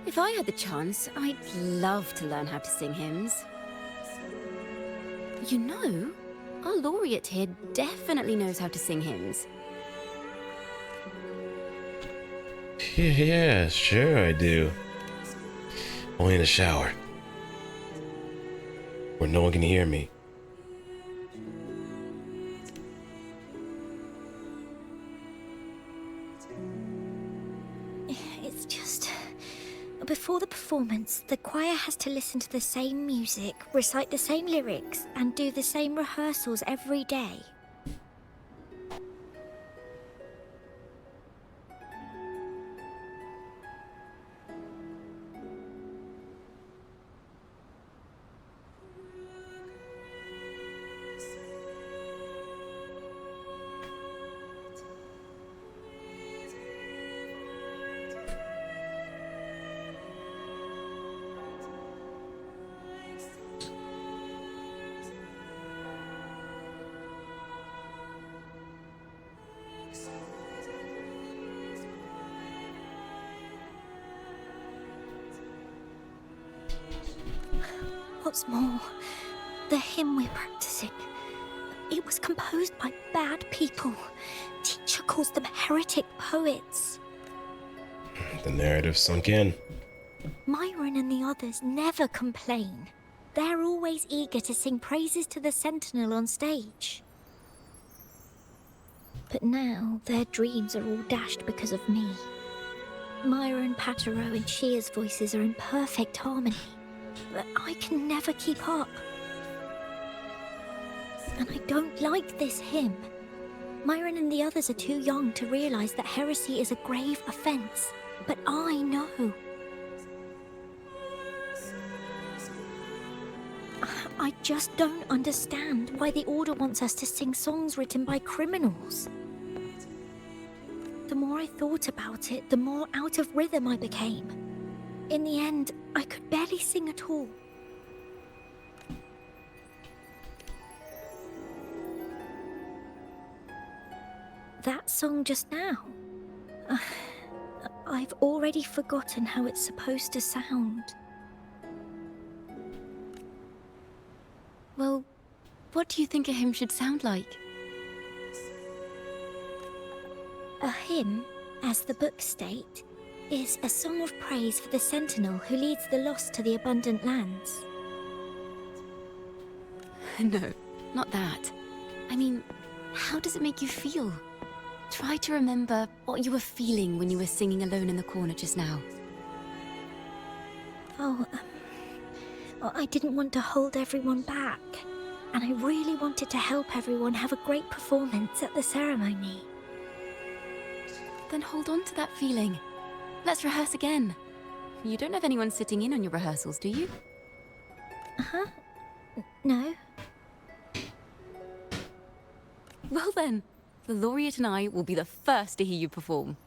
If I had the chance, I'd love to learn how to sing hymns. You know, our laureate here definitely knows how to sing hymns. Yeah, sure I do. Only in the shower. Where no one can hear me. It's just... Before the performance, the choir has to listen to the same music, recite the same lyrics, and do the same rehearsals every day. What's more, the hymn we're practicing, it was composed by bad people. Teacher calls them heretic poets. The narrative sunk in. Myron and the others never complain. They're always eager to sing praises to the Sentinel on stage. But now their dreams are all dashed because of me. Myron, Patero, and Shear's voices are in perfect harmony, but I can never keep up. And I don't like this hymn. Myron and the others are too young to realize that heresy is a grave offense, but I know. I just don't understand why the Order wants us to sing songs written by criminals. The more I thought about it, the more out of rhythm I became. In the end, I could barely sing at all. That song just now. I've already forgotten how it's supposed to sound. Well, what do you think a hymn should sound like? A hymn, as the books state, is a song of praise for the sentinel who leads the lost to the abundant lands. No, not that. I mean, how does it make you feel? Try to remember what you were feeling when you were singing alone in the corner just now. Well, I didn't want to hold everyone back, and I really wanted to help everyone have a great performance at the ceremony. Then hold on to that feeling. Let's rehearse again. You don't have anyone sitting in on your rehearsals, do you? Uh-huh. No. Well then, the laureate and I will be the first to hear you perform.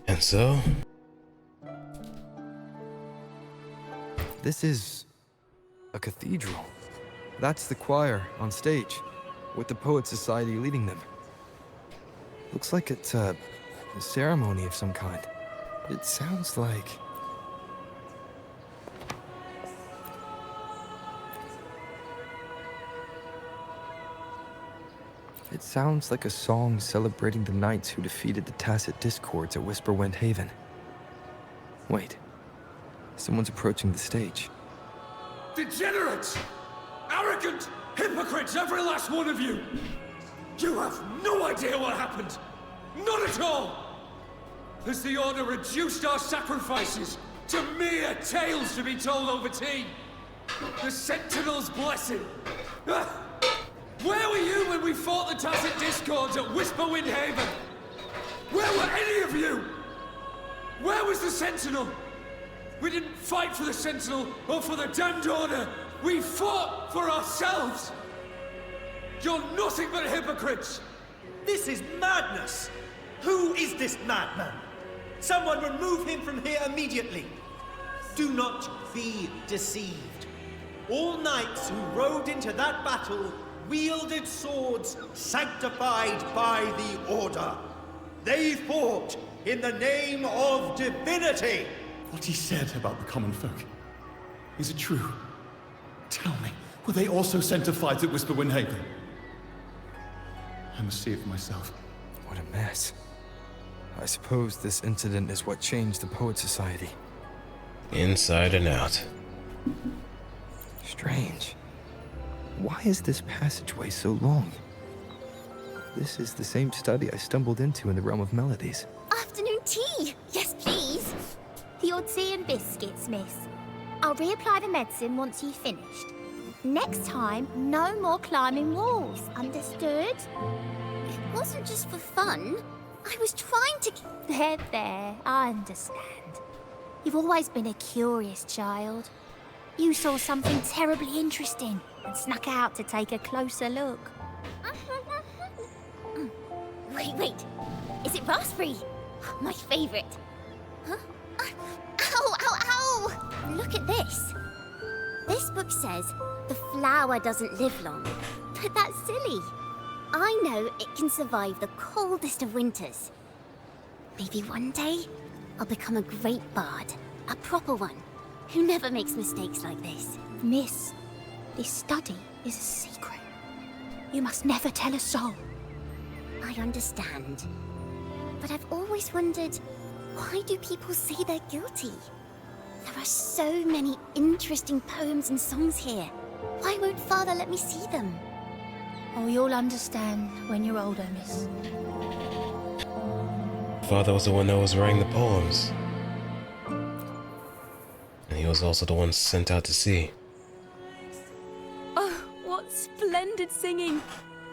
And so? This is a cathedral. That's the choir on stage, with the Poet Society leading them. Looks like it's a ceremony of some kind. It sounds like... It sounds like a song celebrating the knights who defeated the Tacit Discords at Whisperwind Haven. Wait. Someone's approaching the stage. Degenerates! Arrogant hypocrites, every last one of you! You have no idea what happened! Not at all! Has the Order reduced our sacrifices to mere tales to be told over tea? The Sentinel's blessing! Where were you when we fought the Tacit Discords at Whisperwind Haven? Where were any of you? Where was the Sentinel? We didn't fight for the Sentinel or for the Damned Order. We fought for ourselves. You're nothing but hypocrites. This is madness. Who is this madman? Someone remove him from here immediately. Do not be deceived. All knights who rode into that battle wielded swords sanctified by the Order. They fought in the name of divinity. What he said about the common folk, is it true? Tell me, were they also sent to fight at Whisperwind Haven? I must see it for myself. What a mess. I suppose this incident is what changed the Poet Society. Inside and out. Strange. Why is this passageway so long? This is the same study I stumbled into in the Realm of Melodies. Afternoon tea! Yes, please. The odd tea and biscuits, miss. I'll reapply the medicine once you've finished. Next time, no more climbing walls. Understood? It wasn't just for fun. I was trying to... There. I understand. You've always been a curious child. You saw something terribly interesting and snuck out to take a closer look. Wait. Is it raspberry? My favorite. Huh? Ow! Look at this. This book says the flower doesn't live long, but that's silly. I know it can survive the coldest of winters. Maybe one day I'll become a great bard, a proper one, who never makes mistakes like this. Miss, this study is a secret. You must never tell a soul. I understand. But I've always wondered, why do people say they're guilty? There are so many interesting poems and songs here. Why won't Father let me see them? Oh, you'll understand when you're older, miss. Father was the one that was writing the poems. And he was also the one sent out to sea. Oh, what splendid singing!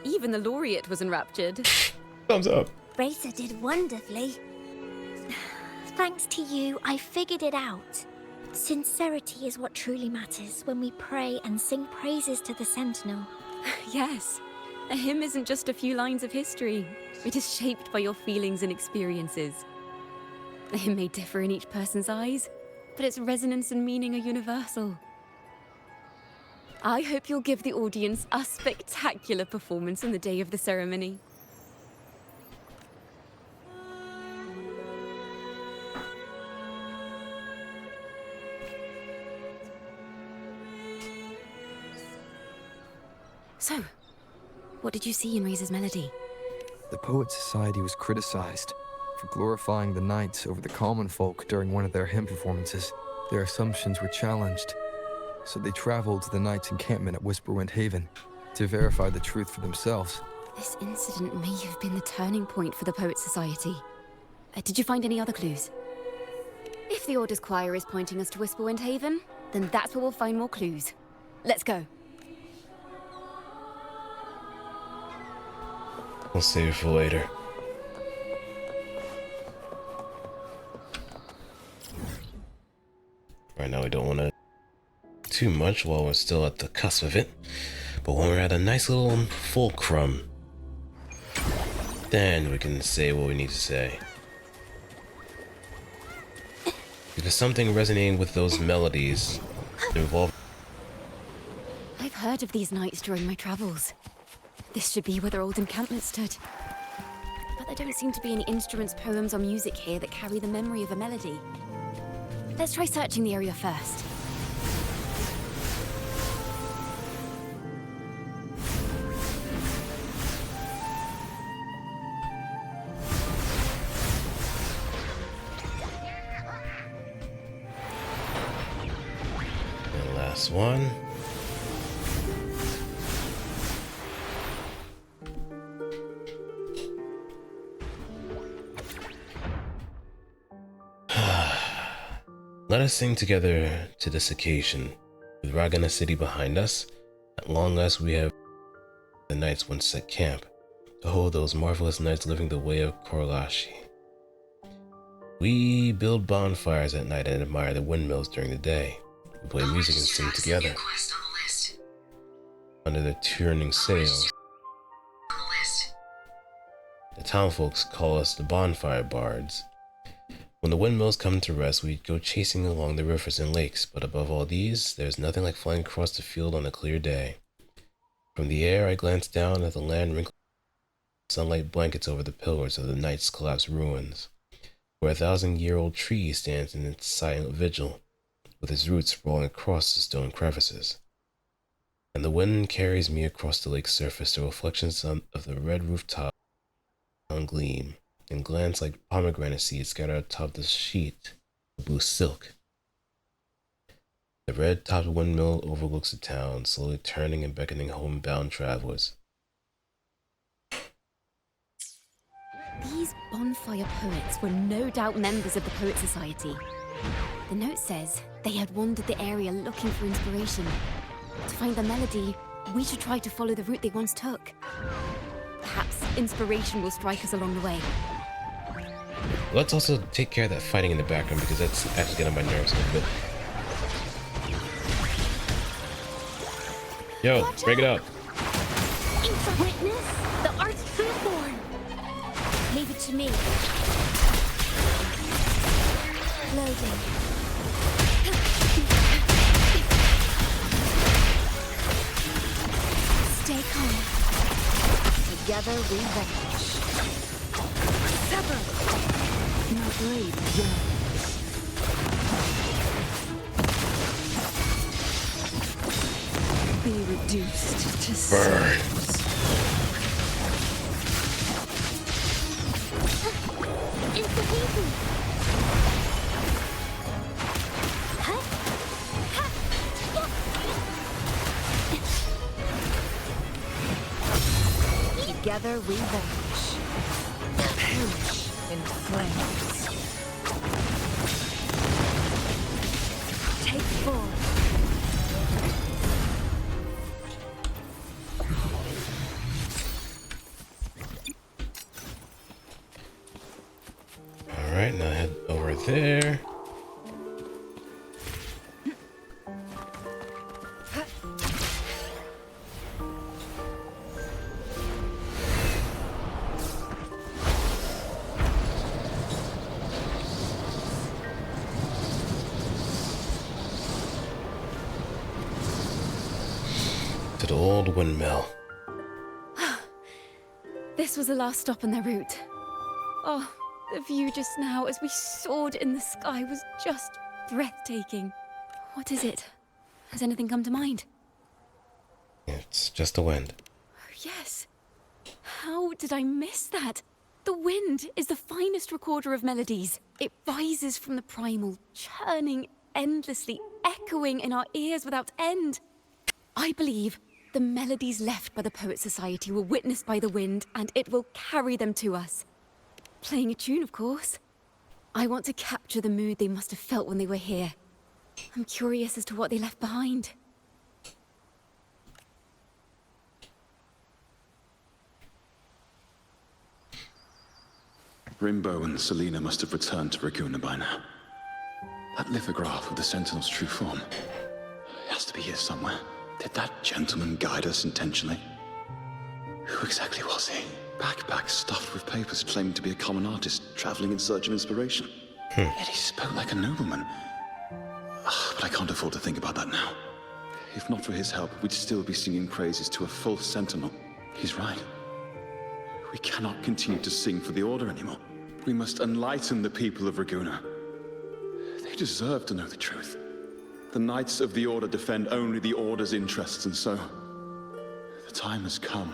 Even the laureate was enraptured. Thumbs up. Racer did wonderfully. Thanks to you, I figured it out. Sincerity is what truly matters when we pray and sing praises to the Sentinel. Yes, a hymn isn't just a few lines of history. It is shaped by your feelings and experiences. A hymn may differ in each person's eyes, but its resonance and meaning are universal. I hope you'll give the audience a spectacular performance on the day of the ceremony. So, what did you see in Razor's melody? The Poet Society was criticized for glorifying the knights over the common folk during one of their hymn performances. Their assumptions were challenged, so they traveled to the knights' encampment at Whisperwind Haven to verify the truth for themselves. This incident may have been the turning point for the Poet Society. Did you find any other clues? If the Order's choir is pointing us to Whisperwind Haven, then that's where we'll find more clues. Let's go. We'll save it for later. Right now we don't want to too much while we're still at the cusp of it. But when we're at a nice little fulcrum, then we can say what we need to say. Because something resonating with those melodies involved. I've heard of these nights during my travels. This should be where their old encampment stood. But there don't seem to be any instruments, poems, or music here that carry the memory of a melody. Let's try searching the area first. And last one. Let us sing together to this occasion. With Ragana City behind us, at long last we have the knights once set camp. Oh, those marvelous knights living the way of Korlashi. We build bonfires at night and admire the windmills during the day. We play music and sing together. Under the turning sails. The townfolks call us the bonfire bards. When the windmills come to rest, we go chasing along the rivers and lakes, but above all these, there is nothing like flying across the field on a clear day. From the air, I glance down at the land wrinkled sunlight blankets over the pillars of the night's collapsed ruins, where a 1,000-year-old tree stands in its silent vigil, with its roots sprawling across the stone crevices. And the wind carries me across the lake's surface to reflections of the red rooftop gleam, and glance like pomegranate seeds scattered atop the sheet of blue silk. The red-topped windmill overlooks the town, slowly turning and beckoning homebound travelers. These bonfire poets were no doubt members of the Poet Society. The note says they had wandered the area looking for inspiration. To find the melody, we should try to follow the route they once took. Perhaps inspiration will strike us along the way. Let's also take care of that fighting in the background, because that's actually getting on my nerves a little bit. Yo, Watch break it out. up. It's a witness, the Arts Truthborn. Leave it to me. Loading. Stay calm. Together we vanish. Sever. My blade yearns. Be reduced to Burn. It's the people. Together we vanish. Perish in flames. Take 4. Alright, now head over there. To the old windmill. This was the last stop on their route. Oh, the view just now as we soared in the sky was just breathtaking. What is it? Has anything come to mind? It's just the wind. Yes. How did I miss that? The wind is the finest recorder of melodies. It rises from the primal, churning endlessly, echoing in our ears without end. I believe the melodies left by the Poet Society were witnessed by the wind, and it will carry them to us. Playing a tune, of course. I want to capture the mood they must have felt when they were here. I'm curious as to what they left behind. Rimbo and Selena must have returned to Raguna by now. That lithograph of the Sentinel's true form. It has to be here somewhere. Did that gentleman guide us intentionally? Who exactly was he? Backpack stuffed with papers claiming to be a common artist traveling in search of inspiration. Yet he spoke like a nobleman. But I can't afford to think about that now. If not for his help, we'd still be singing praises to a full Sentinel. He's right. We cannot continue to sing for the Order anymore. We must enlighten the people of Raguna. They deserve to know the truth. The Knights of the Order defend only the Order's interests, and so the time has come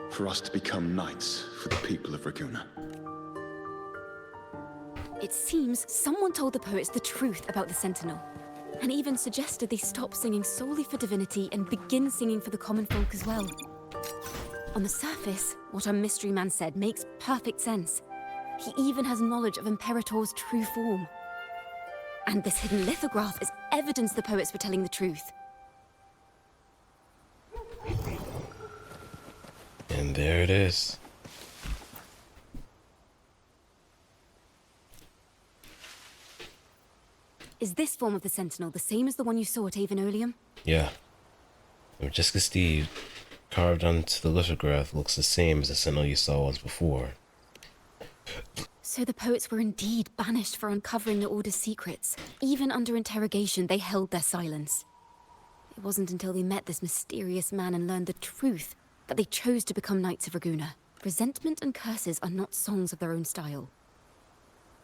for us to become knights for the people of Raguna. It seems someone told the poets the truth about the Sentinel, and even suggested they stop singing solely for divinity and begin singing for the common folk as well. On the surface, what our mystery man said makes perfect sense. He even has knowledge of Imperator's true form. And this hidden lithograph is evidence the poets were telling the truth. And there it is. Is this form of the Sentinel the same as the one you saw at Avonolium? Yeah. Jessica Steve carved onto the lithograph looks the same as the Sentinel you saw once before. So the poets were indeed banished for uncovering the Order's secrets. Even under interrogation, they held their silence. It wasn't until they met this mysterious man and learned the truth that they chose to become Knights of Raguna. Resentment and curses are not songs of their own style.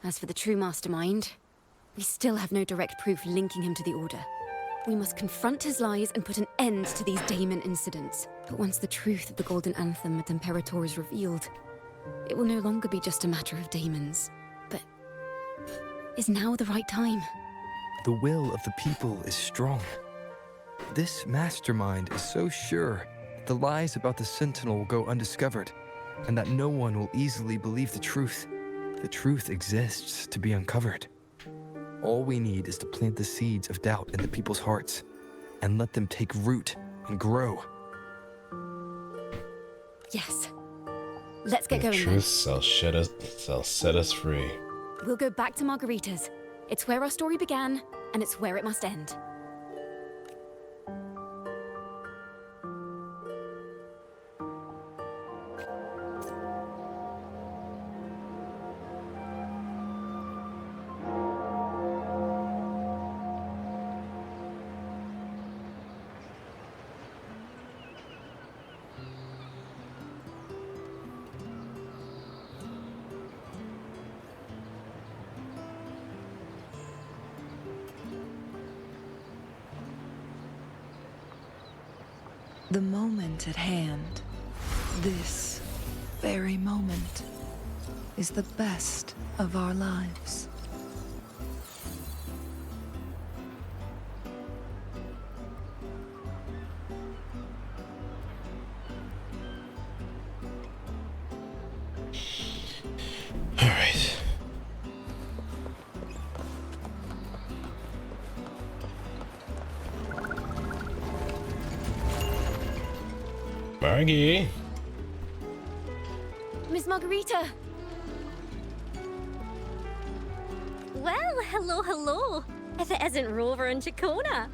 As for the true mastermind, we still have no direct proof linking him to the Order. We must confront his lies and put an end to these Daemon incidents. But once the truth of the Golden Anthem at Imperator is revealed, it will no longer be just a matter of daemons. But is now the right time? The will of the people is strong. This mastermind is so sure that the lies about the Sentinel will go undiscovered, and that no one will easily believe the truth. The truth exists to be uncovered. All we need is to plant the seeds of doubt in the people's hearts, and let them take root and grow. Yes. Let's get going then. Truth shall set us free. We'll go back to Margarita's. It's where our story began, and it's where it must end. The moment at hand, this very moment, is the best of our lives. Margie. Miss Margarita! Well, hello, hello. If it isn't Rover and Chacona.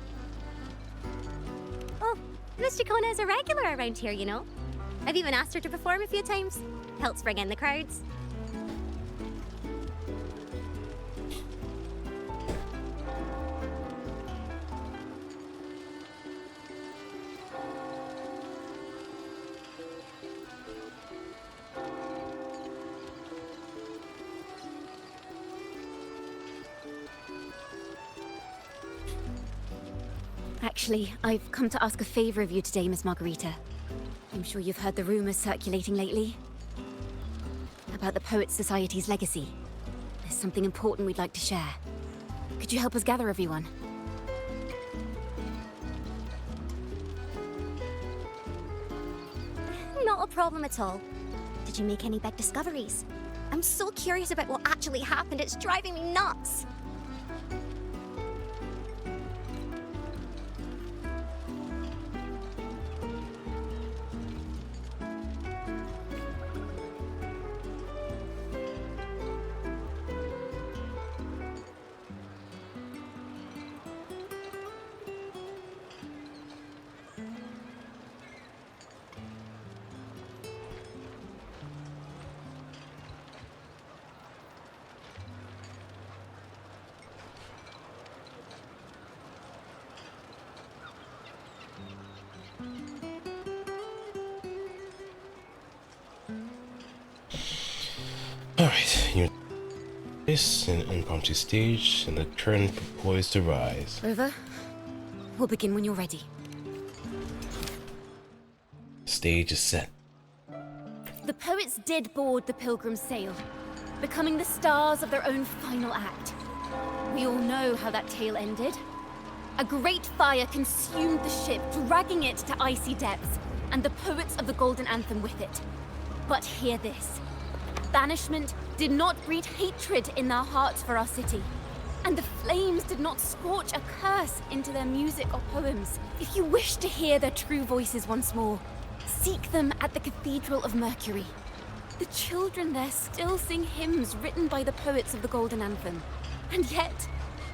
Oh, Miss Chacona is a regular around here, you know. I've even asked her to perform a few times. Helps bring in the crowds. Actually, I've come to ask a favor of you today, Miss Margarita. I'm sure you've heard the rumors circulating lately about the Poets Society's legacy. There's something important we'd like to share. Could you help us gather everyone? Not a problem at all. Did you make any big discoveries? I'm so curious about what actually happened. It's driving me nuts. Alright, you're this an impromptu stage and the curtain poised to rise. Rover, we'll begin when you're ready. Stage is set. The poets did board the Pilgrim's sail, becoming the stars of their own final act. We all know how that tale ended. A great fire consumed the ship, dragging it to icy depths, and the poets of the Golden Anthem with it. But hear this. Banishment did not breed hatred in their hearts for our city, and the flames did not scorch a curse into their music or poems. If you wish to hear their true voices once more, seek them at the Cathedral of Mercury. The children there still sing hymns written by the poets of the Golden Anthem, and yet,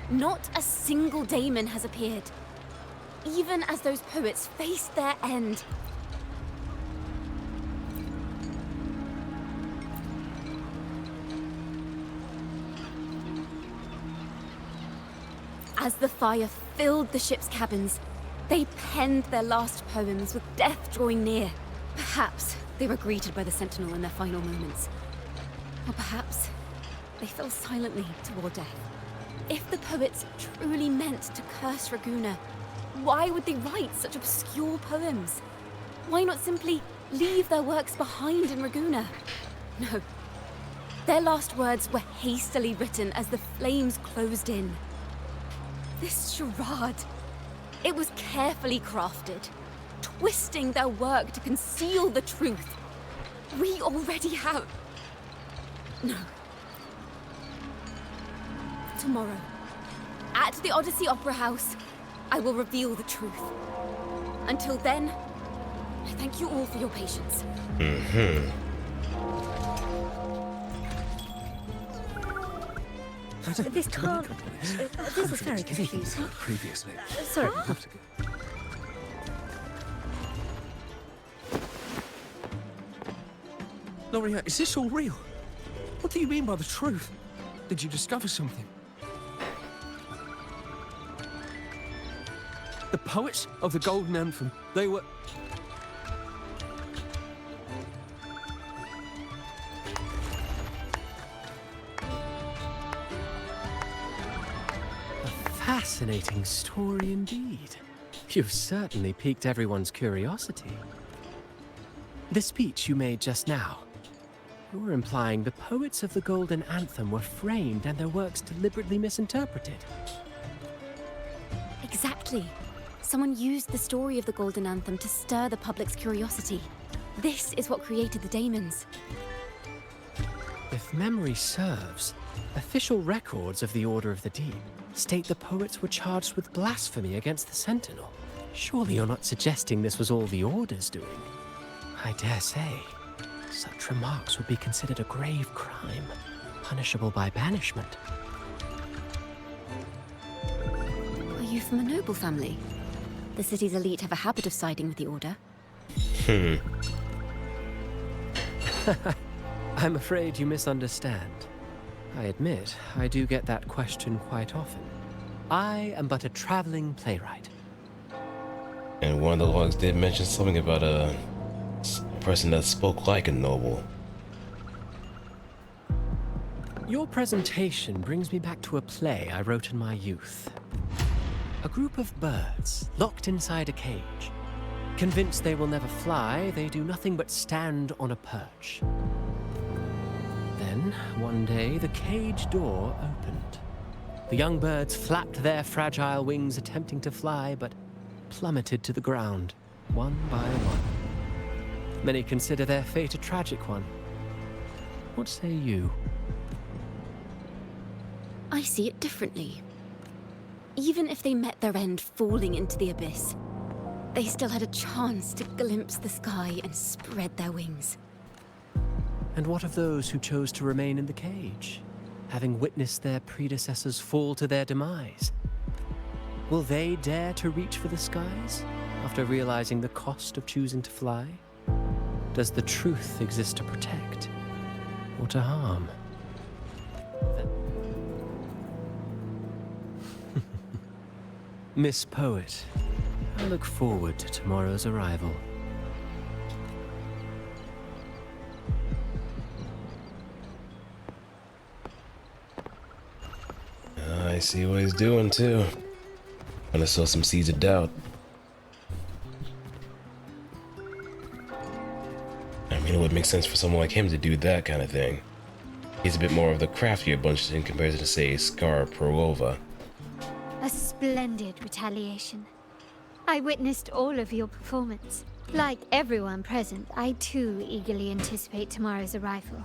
not a single daemon has appeared, even as those poets faced their end. As the fire filled the ship's cabins, they penned their last poems with death drawing near. Perhaps they were greeted by the Sentinel in their final moments. Or perhaps they fell silently toward death. If the poets truly meant to curse Raguna, why would they write such obscure poems? Why not simply leave their works behind in Raguna? No. Their last words were hastily written as the flames closed in. This charade, it was carefully crafted, twisting their work to conceal the truth. We already have... No. Tomorrow, at the Odyssey Opera House, I will reveal the truth. Until then, I thank you all for your patience. This can't... This is very confusing. Previously. Sorry. Loria, is this all real? What do you mean by the truth? Did you discover something? The poets of the Golden Anthem, they were... Fascinating story indeed. You've certainly piqued everyone's curiosity. The speech you made just now, you're implying the poets of the Golden Anthem were framed and their works deliberately misinterpreted. Exactly. Someone used the story of the Golden Anthem to stir the public's curiosity. This is what created the daemons. If memory serves, official records of the Order of the Deep state the poets were charged with blasphemy against the Sentinel. Surely you're not suggesting this was all the Order's doing? I dare say, such remarks would be considered a grave crime, punishable by banishment. Are you from a noble family? The city's elite have a habit of siding with the Order. I'm afraid you misunderstand. I admit, I do get that question quite often. I am but a traveling playwright. And one of the logs did mention something about a person that spoke like a noble. Your presentation brings me back to a play I wrote in my youth. A group of birds, locked inside a cage. Convinced they will never fly, they do nothing but stand on a perch. Then, one day, the cage door opened. The young birds flapped their fragile wings attempting to fly, but plummeted to the ground, one by one. Many consider their fate a tragic one. What say you? I see it differently. Even if they met their end falling into the abyss, they still had a chance to glimpse the sky and spread their wings. And what of those who chose to remain in the cage, having witnessed their predecessors fall to their demise? Will they dare to reach for the skies after realizing the cost of choosing to fly? Does the truth exist to protect or to harm? Miss Poet, I look forward to tomorrow's arrival. I see what he's doing too. Gonna sow some seeds of doubt. I mean, it would make sense for someone like him to do that kind of thing. He's a bit more of the craftier bunch in comparison to, say, Scar Prolova. A splendid retaliation. I witnessed all of your performance. Like everyone present, I too eagerly anticipate tomorrow's arrival.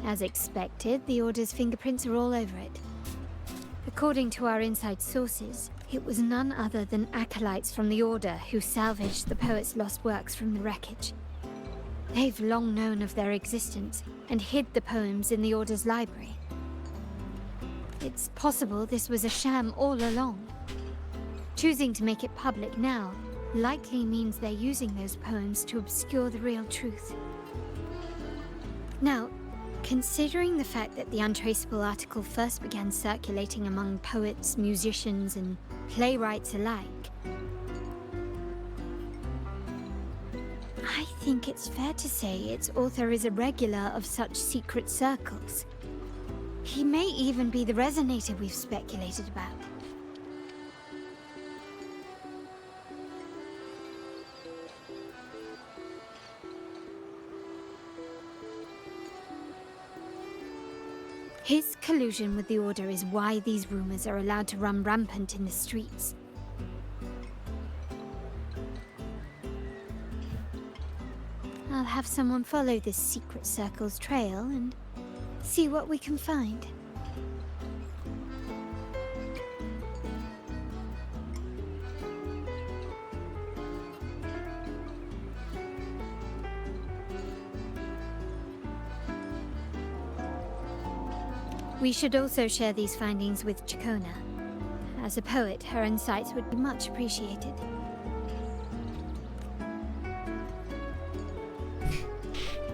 As expected, the Order's fingerprints are all over it. According to our inside sources, it was none other than acolytes from the Order who salvaged the poet's lost works from the wreckage. They've long known of their existence and hid the poems in the Order's library. It's possible this was a sham all along. Choosing to make it public now likely means they're using those poems to obscure the real truth. Now, considering the fact that the untraceable article first began circulating among poets, musicians, and playwrights alike, I think it's fair to say its author is a regular of such secret circles. He may even be the resonator we've speculated about. His collusion with the Order is why these rumors are allowed to run rampant in the streets. I'll have someone follow this secret circle's trail and see what we can find. We should also share these findings with Chacona. As a poet, her insights would be much appreciated.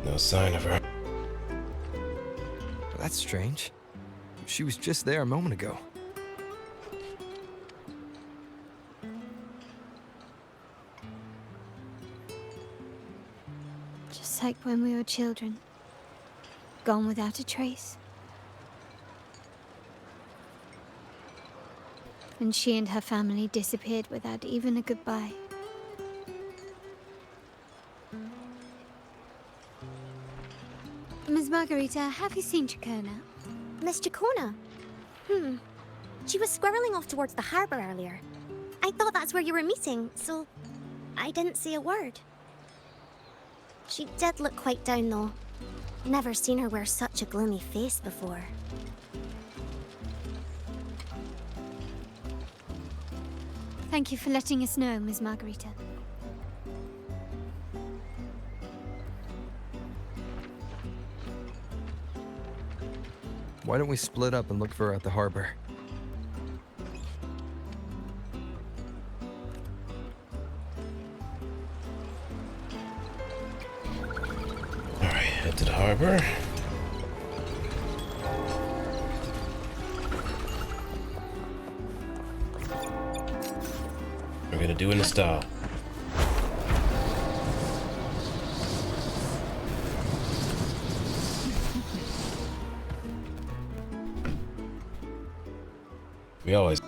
No sign of her. That's strange. She was just there a moment ago. Just like when we were children. Gone without a trace. And she and her family disappeared without even a goodbye. Ms. Margarita, have you seen Chacona? Miss Chacona? She was squirreling off towards the harbor earlier. I thought that's where you were meeting, so I didn't say a word. She did look quite down, though. Never seen her wear such a gloomy face before. Thank you for letting us know, Ms. Margarita. Why don't we split up and look for her at the harbor? Alright, head to the harbor. We're gonna do in the style. We always.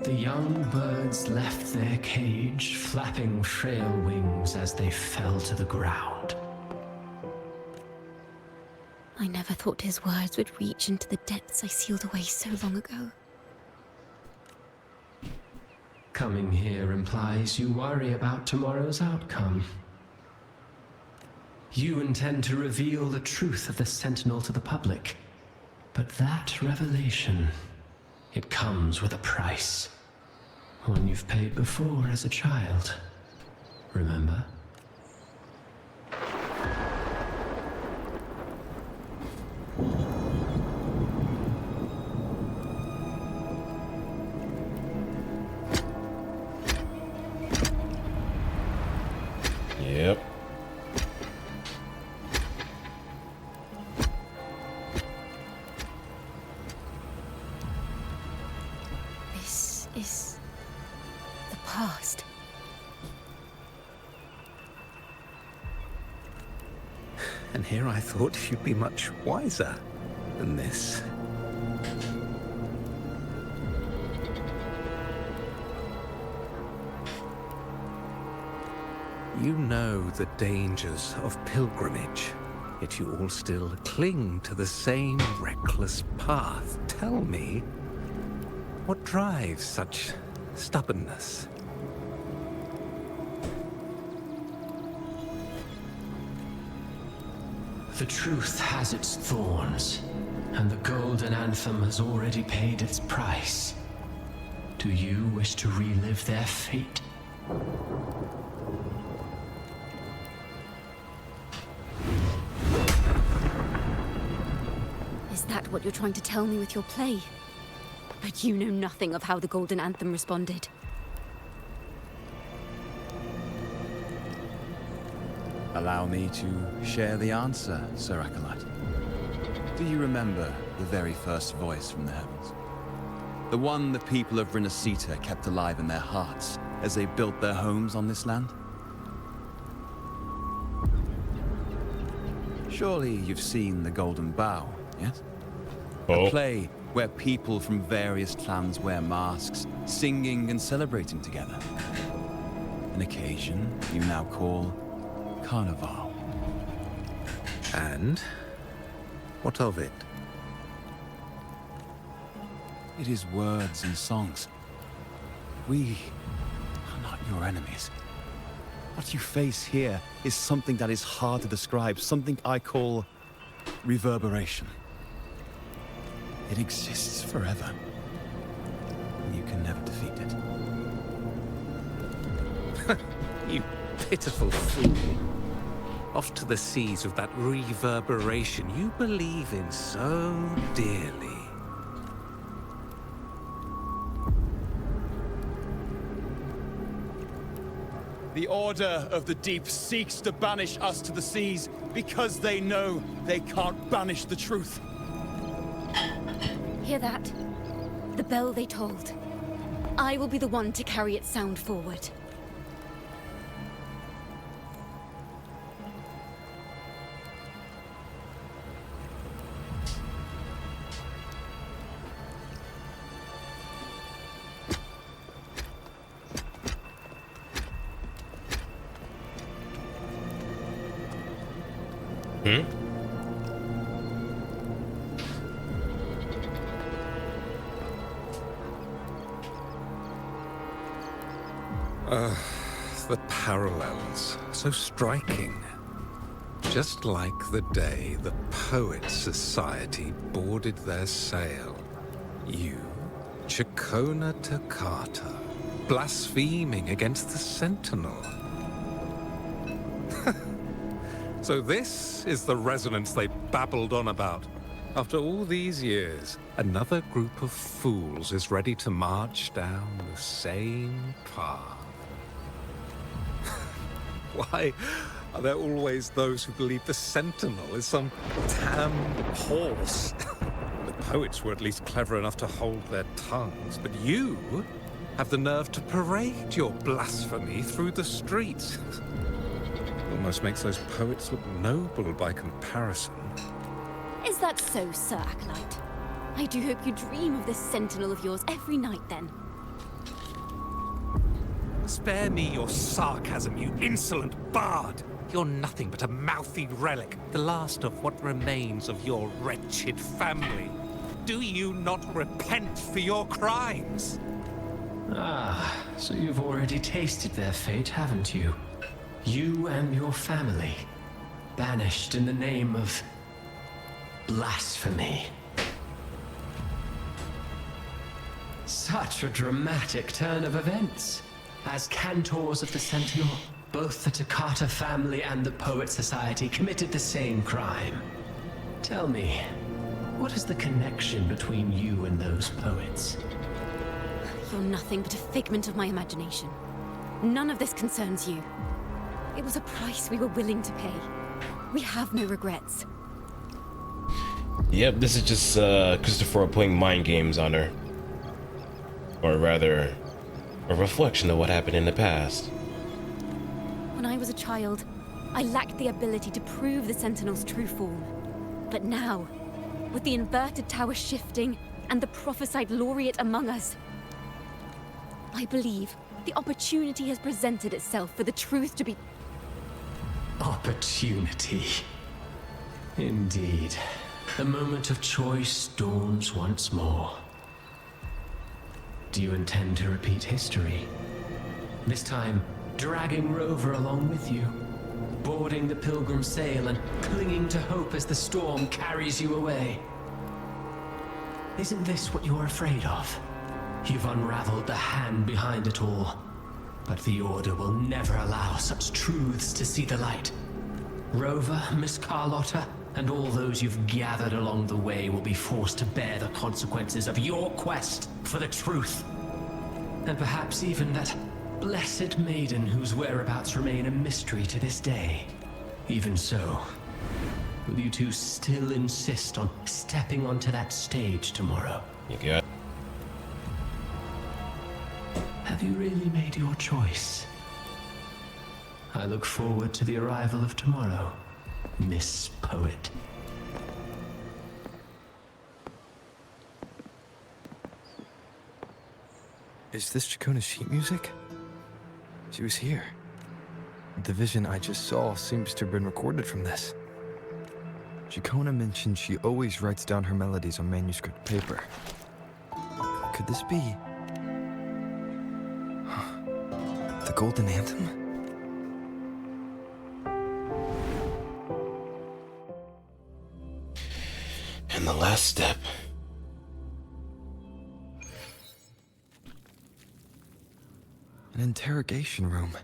The young birds left their cage, flapping frail wings as they fell to the ground. I never thought his words would reach into the depths I sealed away so long ago. Coming here implies you worry about tomorrow's outcome. You intend to reveal the truth of the Sentinel to the public, but that revelation, it comes with a price. One you've paid before as a child. Remember? Yep. This is the past. And here I thought you'd be much wiser than this. You know the dangers of pilgrimage, yet you all still cling to the same reckless path. Tell me, what drives such stubbornness? The truth has its thorns, and the Golden Anthem has already paid its price. Do you wish to relive their fate? Is that what you're trying to tell me with your play? But you know nothing of how the Golden Anthem responded. Allow me to share the answer, Sir Acolyte. Do you remember the very first voice from the heavens? The one the people of Renacita kept alive in their hearts as they built their homes on this land? Surely you've seen The Golden Bough, yes? A play where people from various clans wear masks, singing and celebrating together. An occasion you now call Carnival. And what of it? It is words and songs. We are not your enemies. What you face here is something that is hard to describe, something I call reverberation. It exists forever. You can never defeat it. You pitiful fool. Off to the seas with that reverberation you believe in so dearly. The Order of the Deep seeks to banish us to the seas because they know they can't banish the truth. Hear that? The bell they tolled. I will be the one to carry its sound forward. The parallels, so striking. Just like the day the Poets Society boarded their sail. You, Chacona Takata, blaspheming against the Sentinel. So this is the resonance they babbled on about. After all these years, another group of fools is ready to march down the same path. Why are there always those who believe the Sentinel is some damn horse? The poets were at least clever enough to hold their tongues, but you have the nerve to parade your blasphemy through the streets. Almost makes those poets look noble by comparison. Is that so, Sir Acolyte? I do hope you dream of this sentinel of yours every night, then. Spare me your sarcasm, you insolent bard! You're nothing but a mouthy relic, the last of what remains of your wretched family. Do you not repent for your crimes? Ah, so you've already tasted their fate, haven't you? You and your family, banished in the name of blasphemy. Such a dramatic turn of events. As cantors of the Sentinel, both the Takata family and the Poet Society committed the same crime. Tell me, what is the connection between you and those poets? You're nothing but a figment of my imagination. None of this concerns you. It was a price we were willing to pay. We have no regrets. Yep, this is just Christopher playing mind games on her. Or rather, a reflection of what happened in the past. When I was a child, I lacked the ability to prove the Sentinel's true form. But now, with the inverted tower shifting and the prophesied laureate among us, I believe the opportunity has presented itself for the truth to be... Opportunity. Indeed. The moment of choice dawns once more. Do you intend to repeat history? This time, dragging Rover along with you, boarding the pilgrim sail and clinging to hope as the storm carries you away. Isn't this what you're afraid of? You've unraveled the hand behind it all, but the Order will never allow such truths to see the light. Rover, Miss Carlotta, and all those you've gathered along the way will be forced to bear the consequences of your quest for the truth. And perhaps even that blessed maiden whose whereabouts remain a mystery to this day. Even so, will you two still insist on stepping onto that stage tomorrow? You got it. Have you really made your choice? I look forward to the arrival of tomorrow, Miss Poet. Is this Chacona's sheet music? She was here. The vision I just saw seems to have been recorded from this. Chacona mentioned she always writes down her melodies on manuscript paper. Could this be... the Golden Anthem? And the last step. An interrogation room.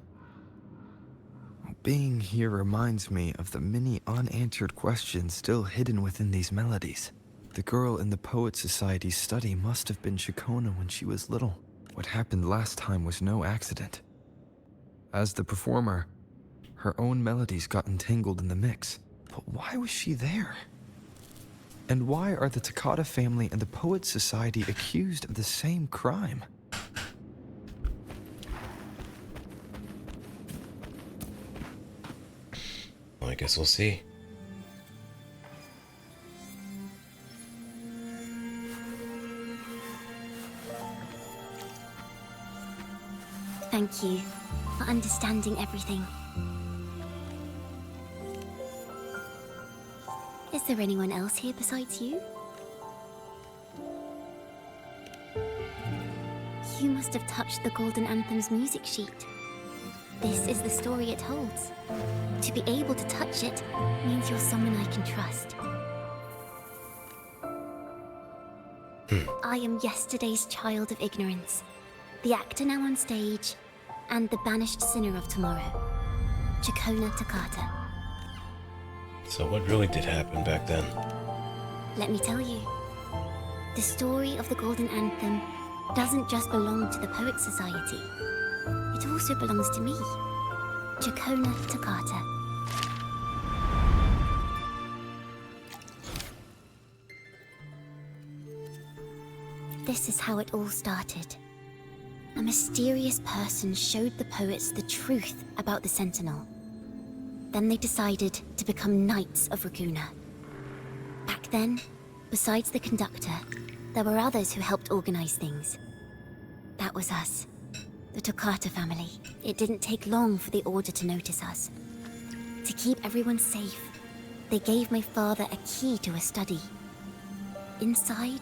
Being here reminds me of the many unanswered questions still hidden within these melodies. The girl in the Poet Society's study must have been Chacona when she was little. What happened last time was no accident. As the performer, her own melodies got entangled in the mix. But why was she there? And why are the Takata family and the Poet Society accused of the same crime? Well, I guess we'll see. Thank you for understanding everything. Is there anyone else here besides you? You must have touched the Golden Anthem's music sheet. this is the story it holds. To be able to touch it means you're someone I can trust. I am yesterday's child of ignorance, the actor now on stage, and the banished sinner of tomorrow, Chakona Takata. So what really did happen back then? Let me tell you. The story of the Golden Anthem doesn't just belong to the Poets Society. It also belongs to me, Chakona Takata. This is how it all started. A mysterious person showed the poets the truth about the Sentinel. Then they decided to become Knights of Raguna. Back then, besides the conductor, there were others who helped organize things. That was us, the Toccata family. It didn't take long for the Order to notice us. To keep everyone safe, they gave my father a key to a study. Inside,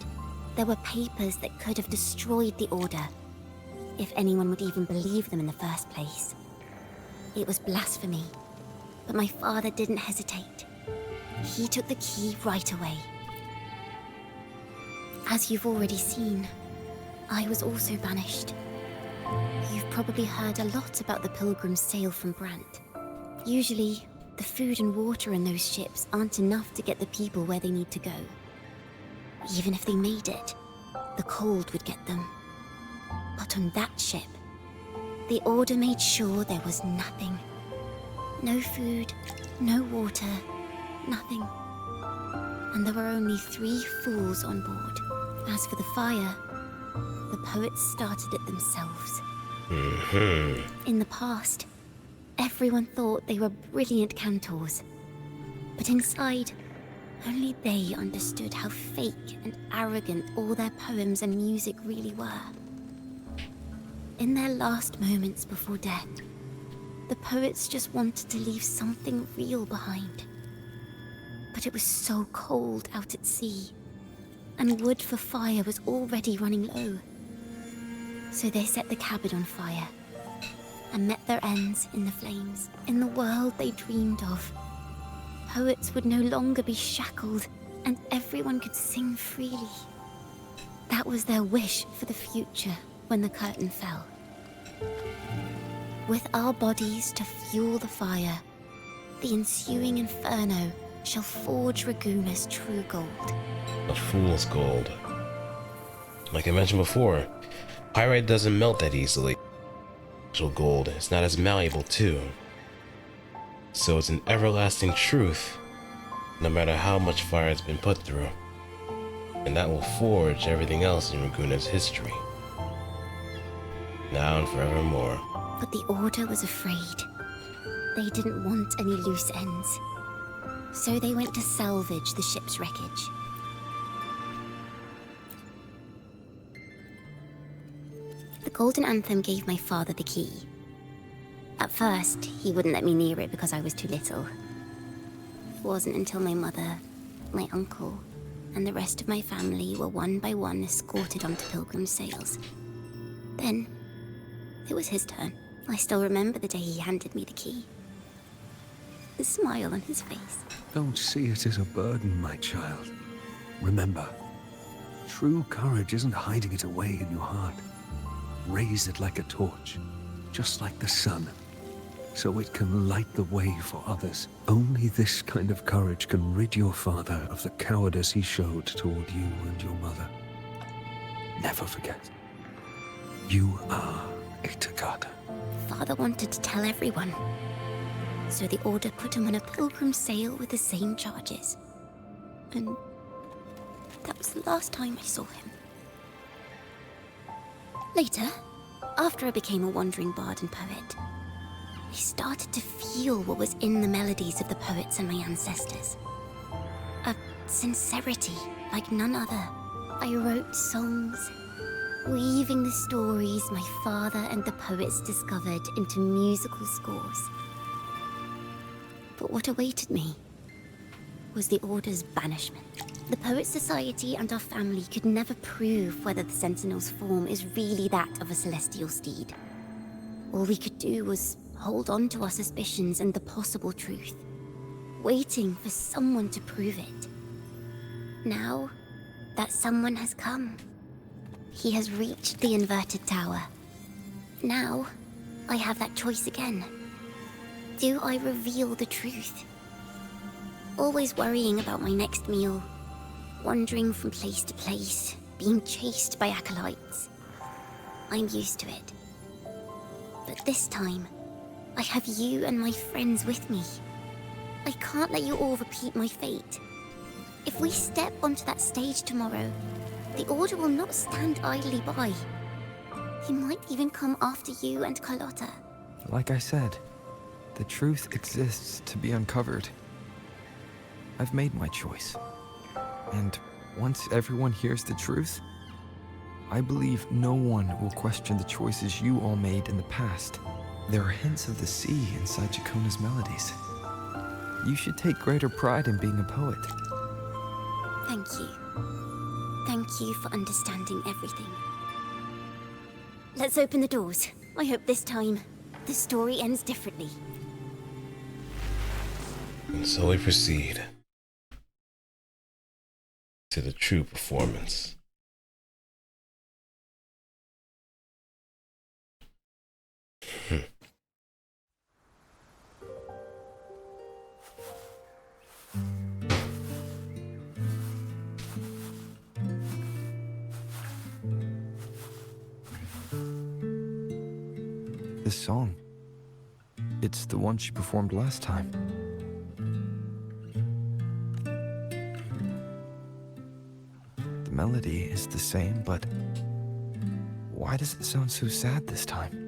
there were papers that could have destroyed the Order, if anyone would even believe them in the first place. It was blasphemy, but my father didn't hesitate. He took the key right away. As you've already seen, I was also banished. You've probably heard a lot about the pilgrims' sail from Brant. Usually, the food and water in those ships aren't enough to get the people where they need to go. Even if they made it, the cold would get them. But on that ship, the Order made sure there was nothing. No food, no water, nothing. And there were only 3 fools on board. As for the fire, the poets started it themselves. In the past, everyone thought they were brilliant cantors. But inside, only they understood how fake and arrogant all their poems and music really were. In their last moments before death, the poets just wanted to leave something real behind. But it was so cold out at sea, and wood for fire was already running low. So they set the cabin on fire, and met their ends in the flames. In the world they dreamed of, poets would no longer be shackled, and everyone could sing freely. That was their wish for the future when the curtain fell. With our bodies to fuel the fire, the ensuing inferno shall forge Raguna's true gold. A fool's gold. Like I mentioned before, pyrite doesn't melt that easily. Actual gold is not as malleable too. So it's an everlasting truth, no matter how much fire it's been put through. And that will forge everything else in Raguna's history. Now and forevermore. But the Order was afraid. They didn't want any loose ends. So they went to salvage the ship's wreckage. The Golden Anthem gave my father the key. At first, he wouldn't let me near it because I was too little. It wasn't until my mother, my uncle, and the rest of my family were one by one escorted onto pilgrim sails. Then, it was his turn. I still remember the day he handed me the key. The smile on his face. Don't see it as a burden, my child. Remember, true courage isn't hiding it away in your heart. Raise it like a torch, just like the sun, so it can light the way for others. Only this kind of courage can rid your father of the cowardice he showed toward you and your mother. Never forget, you are a Toccata. Father wanted to tell everyone. So the Order put him on a pilgrim sail with the same charges. And that was the last time I saw him. Later, after I became a wandering bard and poet, I started to feel what was in the melodies of the poets and my ancestors. A sincerity like none other. I wrote songs, weaving the stories my father and the poets discovered into musical scores. But what awaited me was the Order's banishment. The Poets Society and our family could never prove whether the Sentinel's form is really that of a celestial steed. All we could do was hold on to our suspicions and the possible truth, waiting for someone to prove it. Now, that someone has come. He has reached the inverted tower. Now, I have that choice again. Do I reveal the truth? Always worrying about my next meal, wandering from place to place, being chased by acolytes. I'm used to it. But this time, I have you and my friends with me. I can't let you all repeat my fate. If we step onto that stage tomorrow, the Order will not stand idly by. He might even come after you and Carlotta. Like I said, the truth exists to be uncovered. I've made my choice. And once everyone hears the truth, I believe no one will question the choices you all made in the past. There are hints of the sea inside Jacona's melodies. You should take greater pride in being a poet. Thank you. Thank you for understanding everything. Let's open the doors. I hope this time, the story ends differently. And so we proceed to the true performance. This song, it's the one she performed last time. The melody is the same, but why does it sound so sad this time?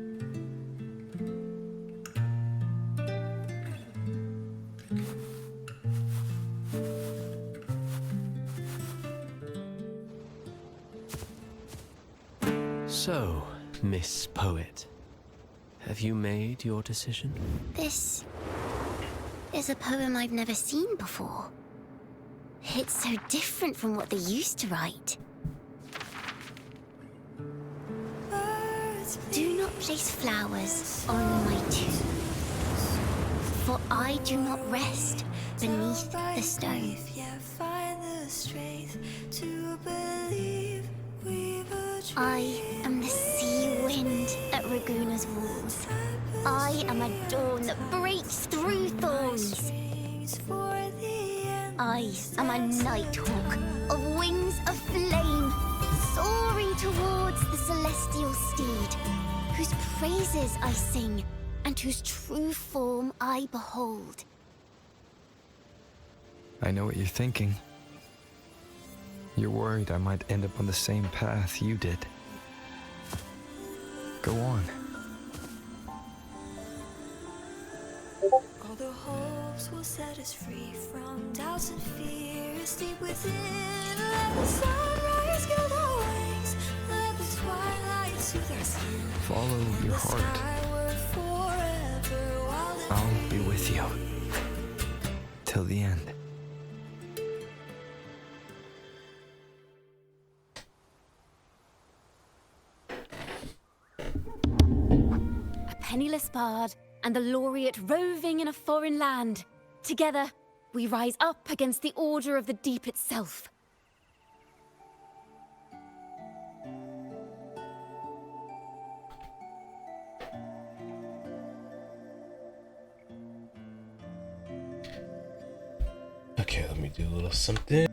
So, Miss Poet, have you made your decision? This is a poem I've never seen before. It's so different from what they used to write. Do not place flowers on my tomb, for I do not rest beneath the stone. I am the sea wind at Raguna's walls. I am a dawn that breaks through thorns. I am a nighthawk of wings of flame, soaring towards the celestial steed, whose praises I sing and whose true form I behold. I know what you're thinking. You're worried I might end up on the same path you did. Go on. All the hopes will set us free from doubts and fears deep within. Let the sunrise gild our wings. Let the twilight soothe our skin. Follow your heart. I'll be with you. Till the end. A penniless bard and the laureate roving in a foreign land. Together, we rise up against the Order of the Deep itself. Okay, let me do a little something.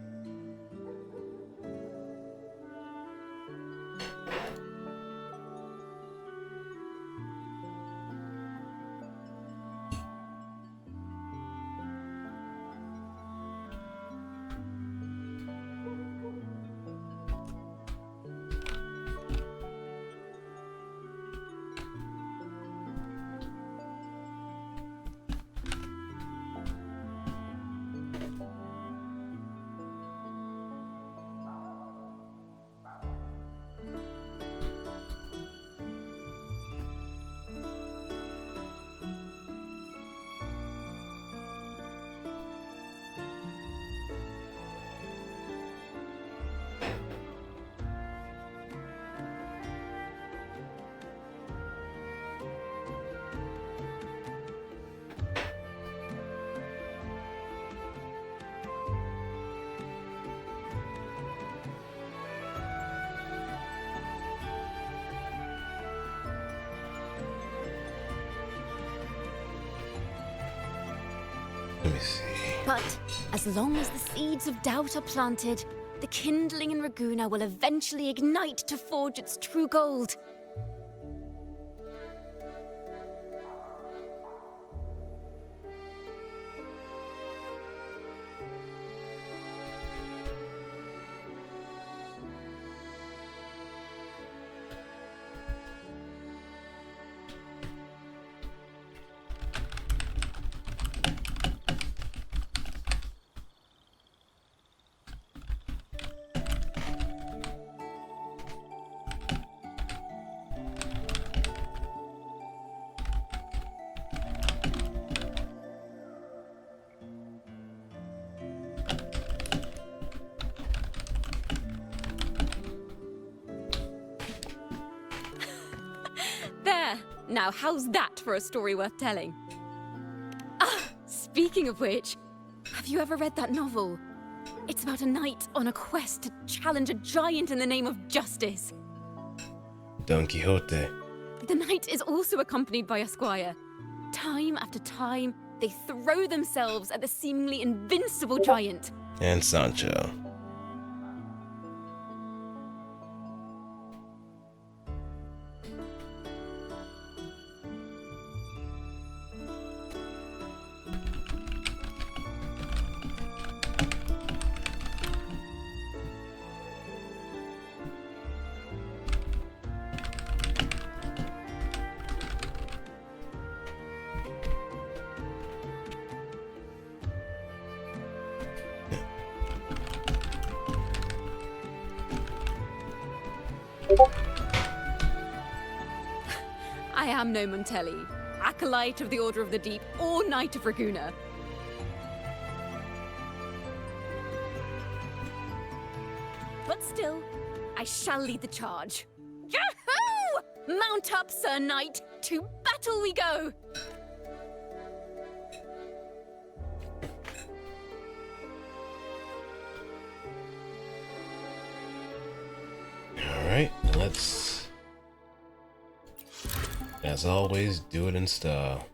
Let me see. But as long as the seeds of doubt are planted, the kindling in Raguna will eventually ignite to forge its true gold. There! Now, how's that for a story worth telling? Ah, speaking of which, have you ever read that novel? It's about a knight on a quest to challenge a giant in the name of justice. Don Quixote. The knight is also accompanied by a squire. Time after time, they throw themselves at the seemingly invincible giant. And Sancho. I am no Montelli, acolyte of the Order of the Deep, or Knight of Raguna. But still, I shall lead the charge. Yahoo! Mount up, Sir Knight! To battle we go! Alright, let's, as always, do it in style.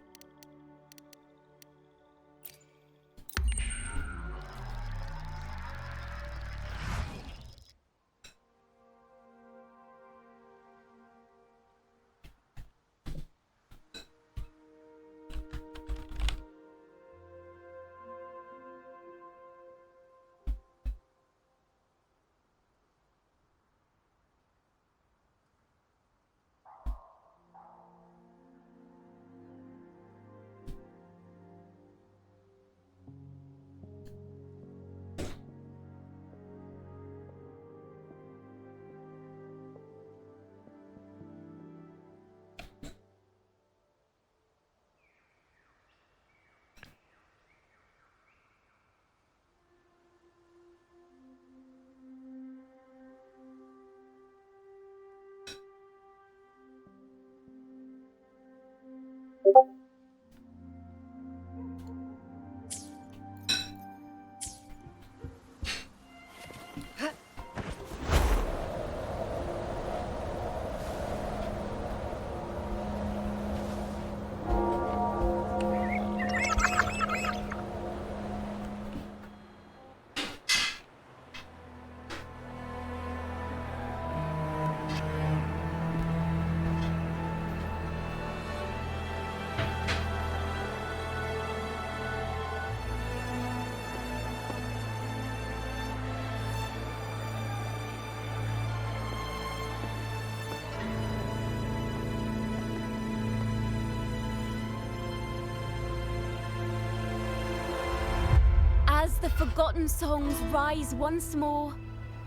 As the forgotten songs rise once more,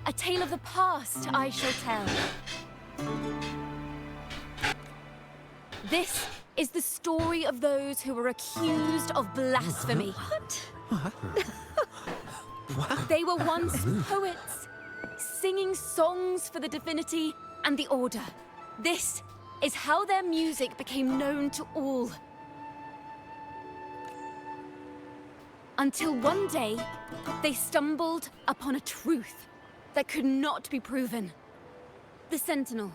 a tale of the past I shall tell. This is the story of those who were accused of blasphemy. What? They were once poets, singing songs for the divinity and the order. This is how their music became known to all. Until one day, they stumbled upon a truth that could not be proven. The Sentinel,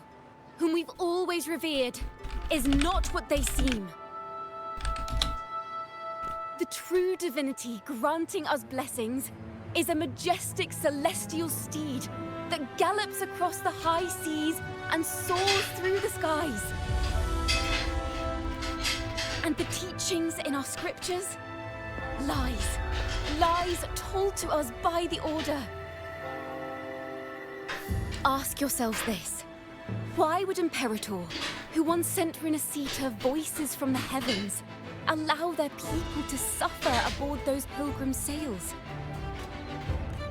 whom we've always revered, is not what they seem. The true divinity granting us blessings is a majestic celestial steed that gallops across the high seas and soars through the skies. And the teachings in our scriptures? Lies. Lies told to us by the Order. Ask yourselves this. Why would Imperator, who once sent Renacita voices from the heavens, allow their people to suffer aboard those pilgrim sails?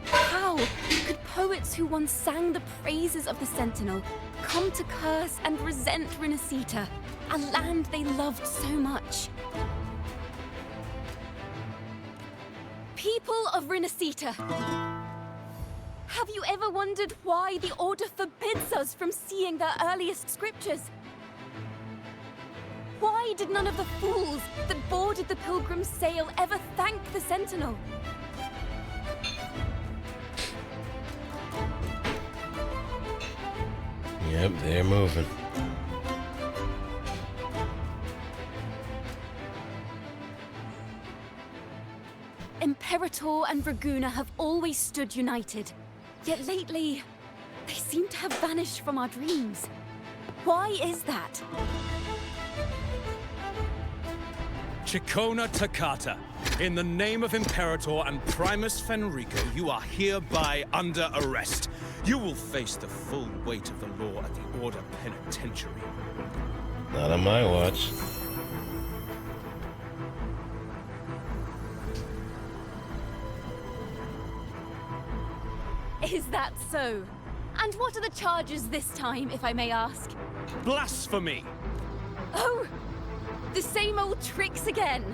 How could poets who once sang the praises of the Sentinel come to curse and resent Renacita, a land they loved so much? People of Renacita, have you ever wondered why the Order forbids us from seeing their earliest scriptures? Why did none of the fools that boarded the pilgrim sail ever thank the Sentinel? Yep, they're moving. Imperator and Raguna have always stood united. Yet lately, they seem to have vanished from our dreams. Why is that? Chikona Takata, in the name of Imperator and Primus Fenrico, you are hereby under arrest. You will face the full weight of the law at the Order Penitentiary. Not on my watch. Is that so? And what are the charges this time, if I may ask? Blasphemy! Oh! The same old tricks again!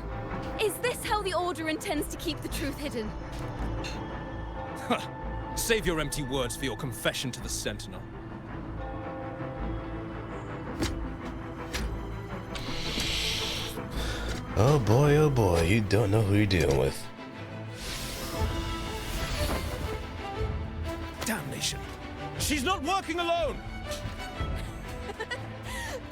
Is this how the Order intends to keep the truth hidden? Save your empty words for your confession to the Sentinel. Oh boy, you don't know who you're dealing with. Damnation! She's not working alone!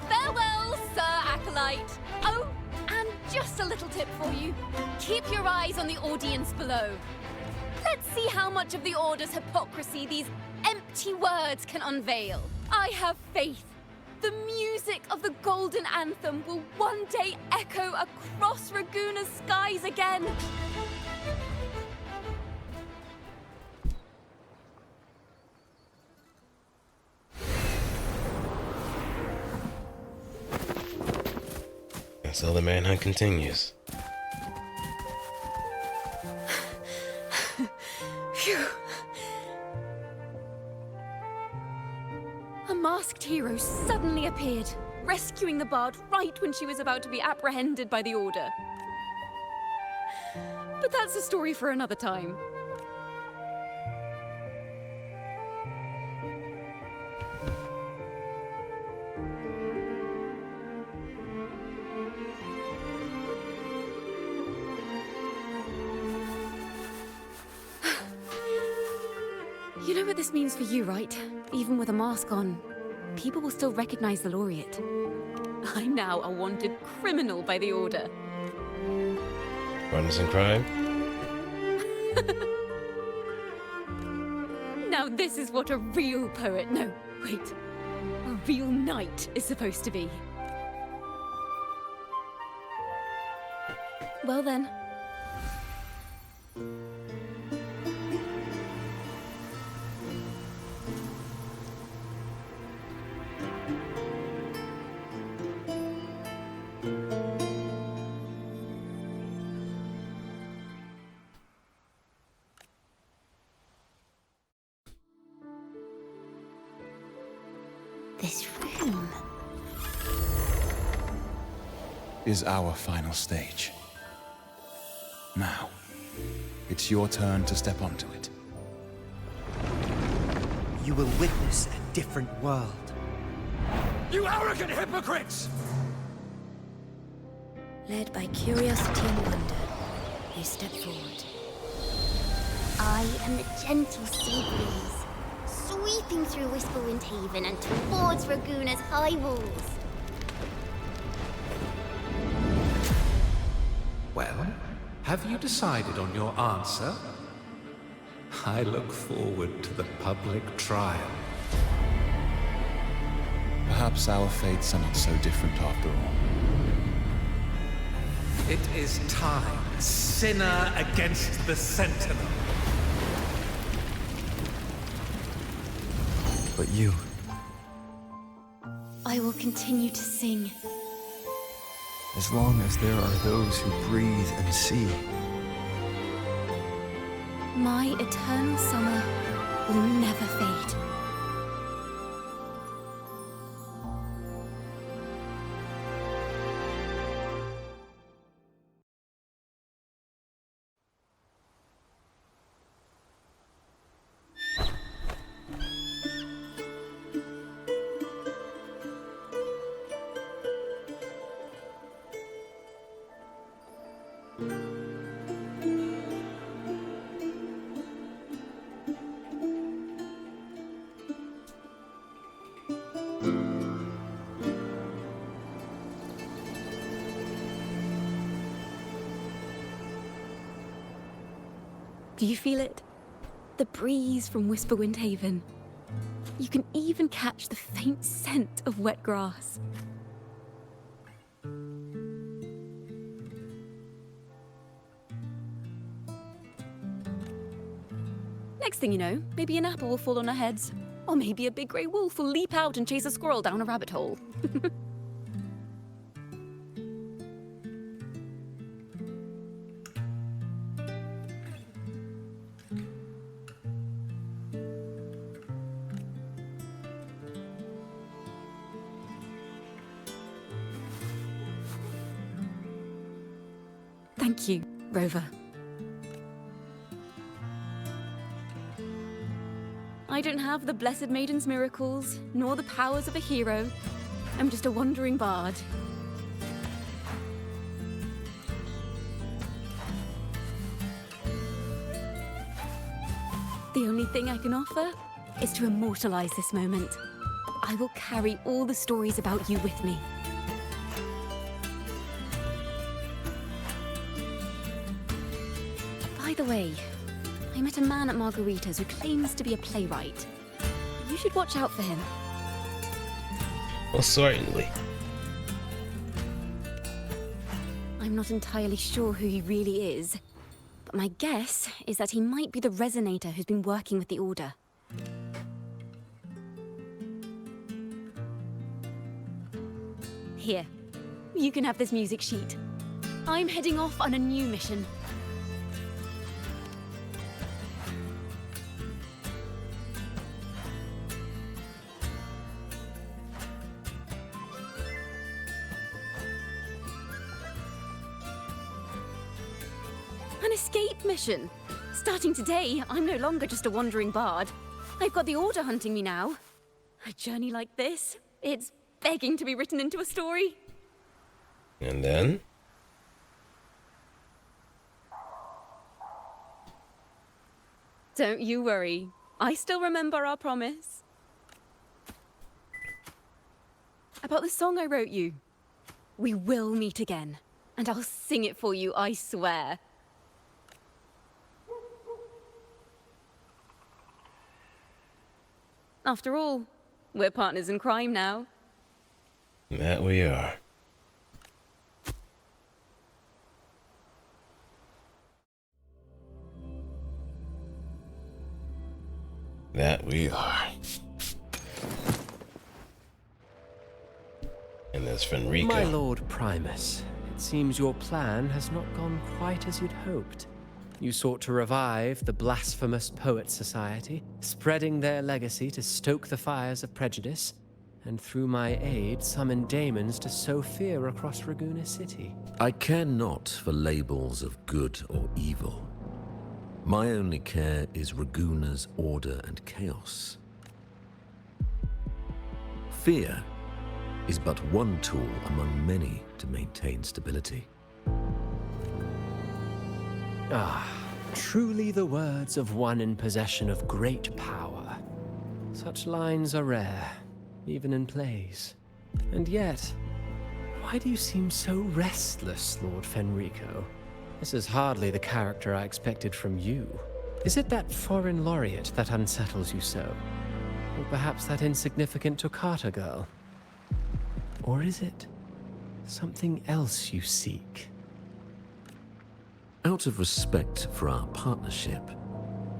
Farewell, Sir Acolyte! Oh, and just a little tip for you. Keep your eyes on the audience below. Let's see how much of the Order's hypocrisy these empty words can unveil. I have faith. The music of the Golden Anthem will one day echo across Raguna's skies again. And so the manhunt continues. Phew. A masked hero suddenly appeared, rescuing the bard right when she was about to be apprehended by the Order. But that's a story for another time. You know what this means for you, right? Even with a mask on, people will still recognize the Laureate. I'm now a wanted criminal by the Order. Partners in crime? Now this is what a real poet, no, wait, a real knight is supposed to be. Well then. This room is our final stage. Now, it's your turn to step onto it. You will witness a different world. You arrogant hypocrites! Led by curiosity and wonder, they step forward. I am the gentle sea breeze, sweeping through Whisperwind Haven and towards Raguna's high walls. Well, Have you decided on your answer? I look forward to the public trial. Perhaps our fates are not so different after all. It is time, sinner against the Sentinel. But you... I will continue to sing. As long as there are those who breathe and see. My eternal summer will never fade. Do you feel it? The breeze from Whisperwind Haven. You can even catch the faint scent of wet grass. Next thing you know, maybe an apple will fall on our heads. Or maybe a big grey wolf will leap out and chase a squirrel down a rabbit hole. Thank you, Rover. I don't have the Blessed Maiden's miracles, nor the powers of a hero. I'm just a wandering bard. The only thing I can offer is to immortalize this moment. I will carry all the stories about you with me. By the way, I met a man at Margarita's who claims to be a playwright. You should watch out for him. Well, certainly. I'm not entirely sure who he really is, but my guess is that he might be the resonator who's been working with the Order. Here, you can have this music sheet. I'm heading off on a new mission. An escape mission! Starting today, I'm no longer just a wandering bard. I've got the Order hunting me now. A journey like this, it's begging to be written into a story. And then? Don't you worry. I still remember our promise. About the song I wrote you. We will meet again, and I'll sing it for you, I swear. After all, we're partners in crime now. That we are. That we are. And there's Fenrico. My Lord Primus, it seems your plan has not gone quite as you'd hoped. You sought to revive the Blasphemous Poets Society, spreading their legacy to stoke the fires of prejudice, and through my aid summon daemons to sow fear across Raguena City. I care not for labels of good or evil. My only care is Raguena's order and chaos. Fear is but one tool among many to maintain stability. Ah, truly the words of one in possession of great power. Such lines are rare, even in plays. And yet, why do you seem so restless, Lord Fenrico? This is hardly the character I expected from you. Is it that foreign laureate that unsettles you so? Or perhaps that insignificant Toccata girl? Or is it something else you seek? Out of respect for our partnership,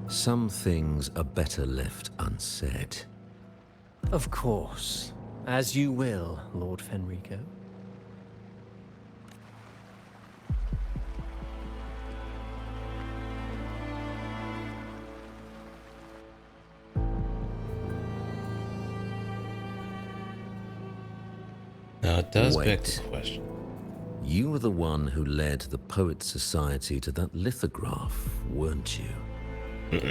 some things are better left unsaid. Of course. As you will, Lord Fenrico. Now it does beg the question. You were the one who led the Poets Society to that lithograph, weren't you?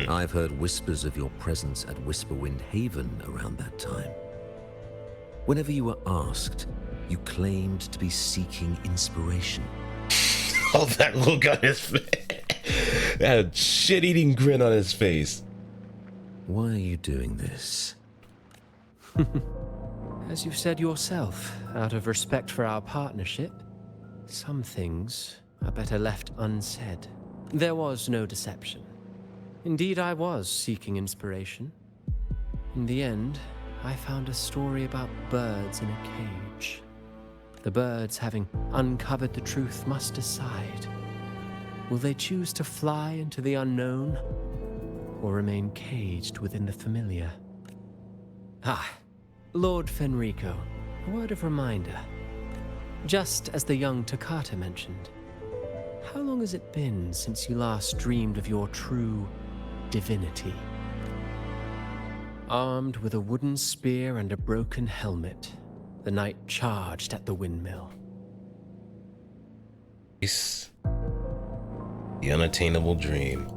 I've heard whispers of your presence at Whisperwind Haven around that time. Whenever you were asked, you claimed to be seeking inspiration. Oh, that look on his face. That shit-eating grin on his face. Why are you doing this? As you've said yourself, out of respect for our partnership, some things are better left unsaid. There was no deception. Indeed, I was seeking inspiration. In the end, I found a story about birds in a cage. The birds, having uncovered the truth, must decide. Will they choose to fly into the unknown, or remain caged within the familiar? Ah, Lord Fenrico, a word of reminder. Just as the young Toccata mentioned, how long has it been since you last dreamed of your true divinity? Armed with a wooden spear and a broken helmet, the knight charged at the windmill. Peace. The unattainable dream.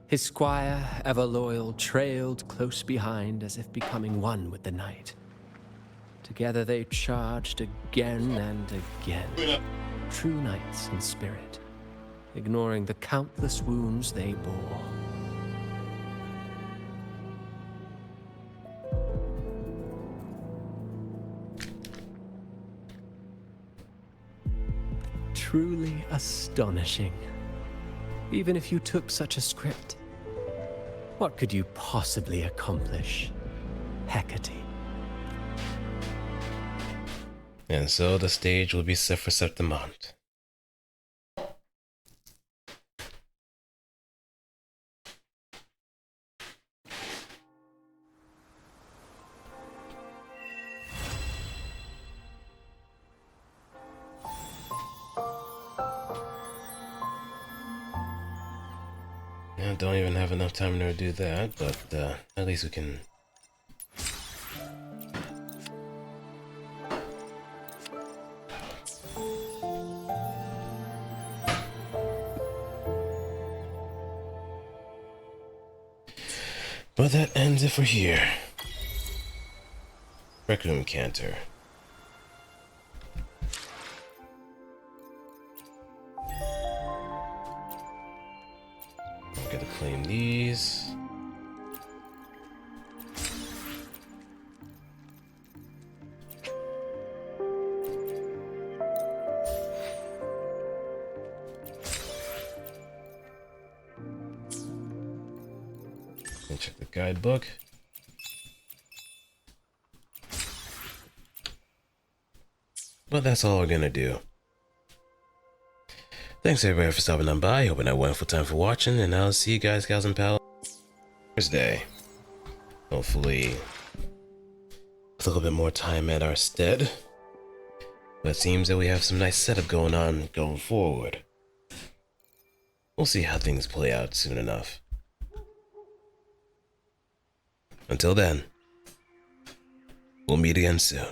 His squire, ever loyal, trailed close behind as if becoming one with the knight. Together they charged again and again, true knights in spirit, ignoring the countless wounds they bore. Truly astonishing. Even if you took such a script, what could you possibly accomplish, Hecate? And so the stage will be set for Septimont. I don't even have enough time to do that, but at least we can. But that ends it for here. Requiem Cantor. I'm gonna claim these. Check the guidebook. But that's all we're gonna do. Thanks everybody for stopping on by. Hoping I had a wonderful time for watching, and I'll see you guys, gals and pals, Thursday. Hopefully, with a little bit more time at our stead. But it seems that we have some nice setup going on going forward. We'll see how things play out soon enough. Until then, we'll meet again soon.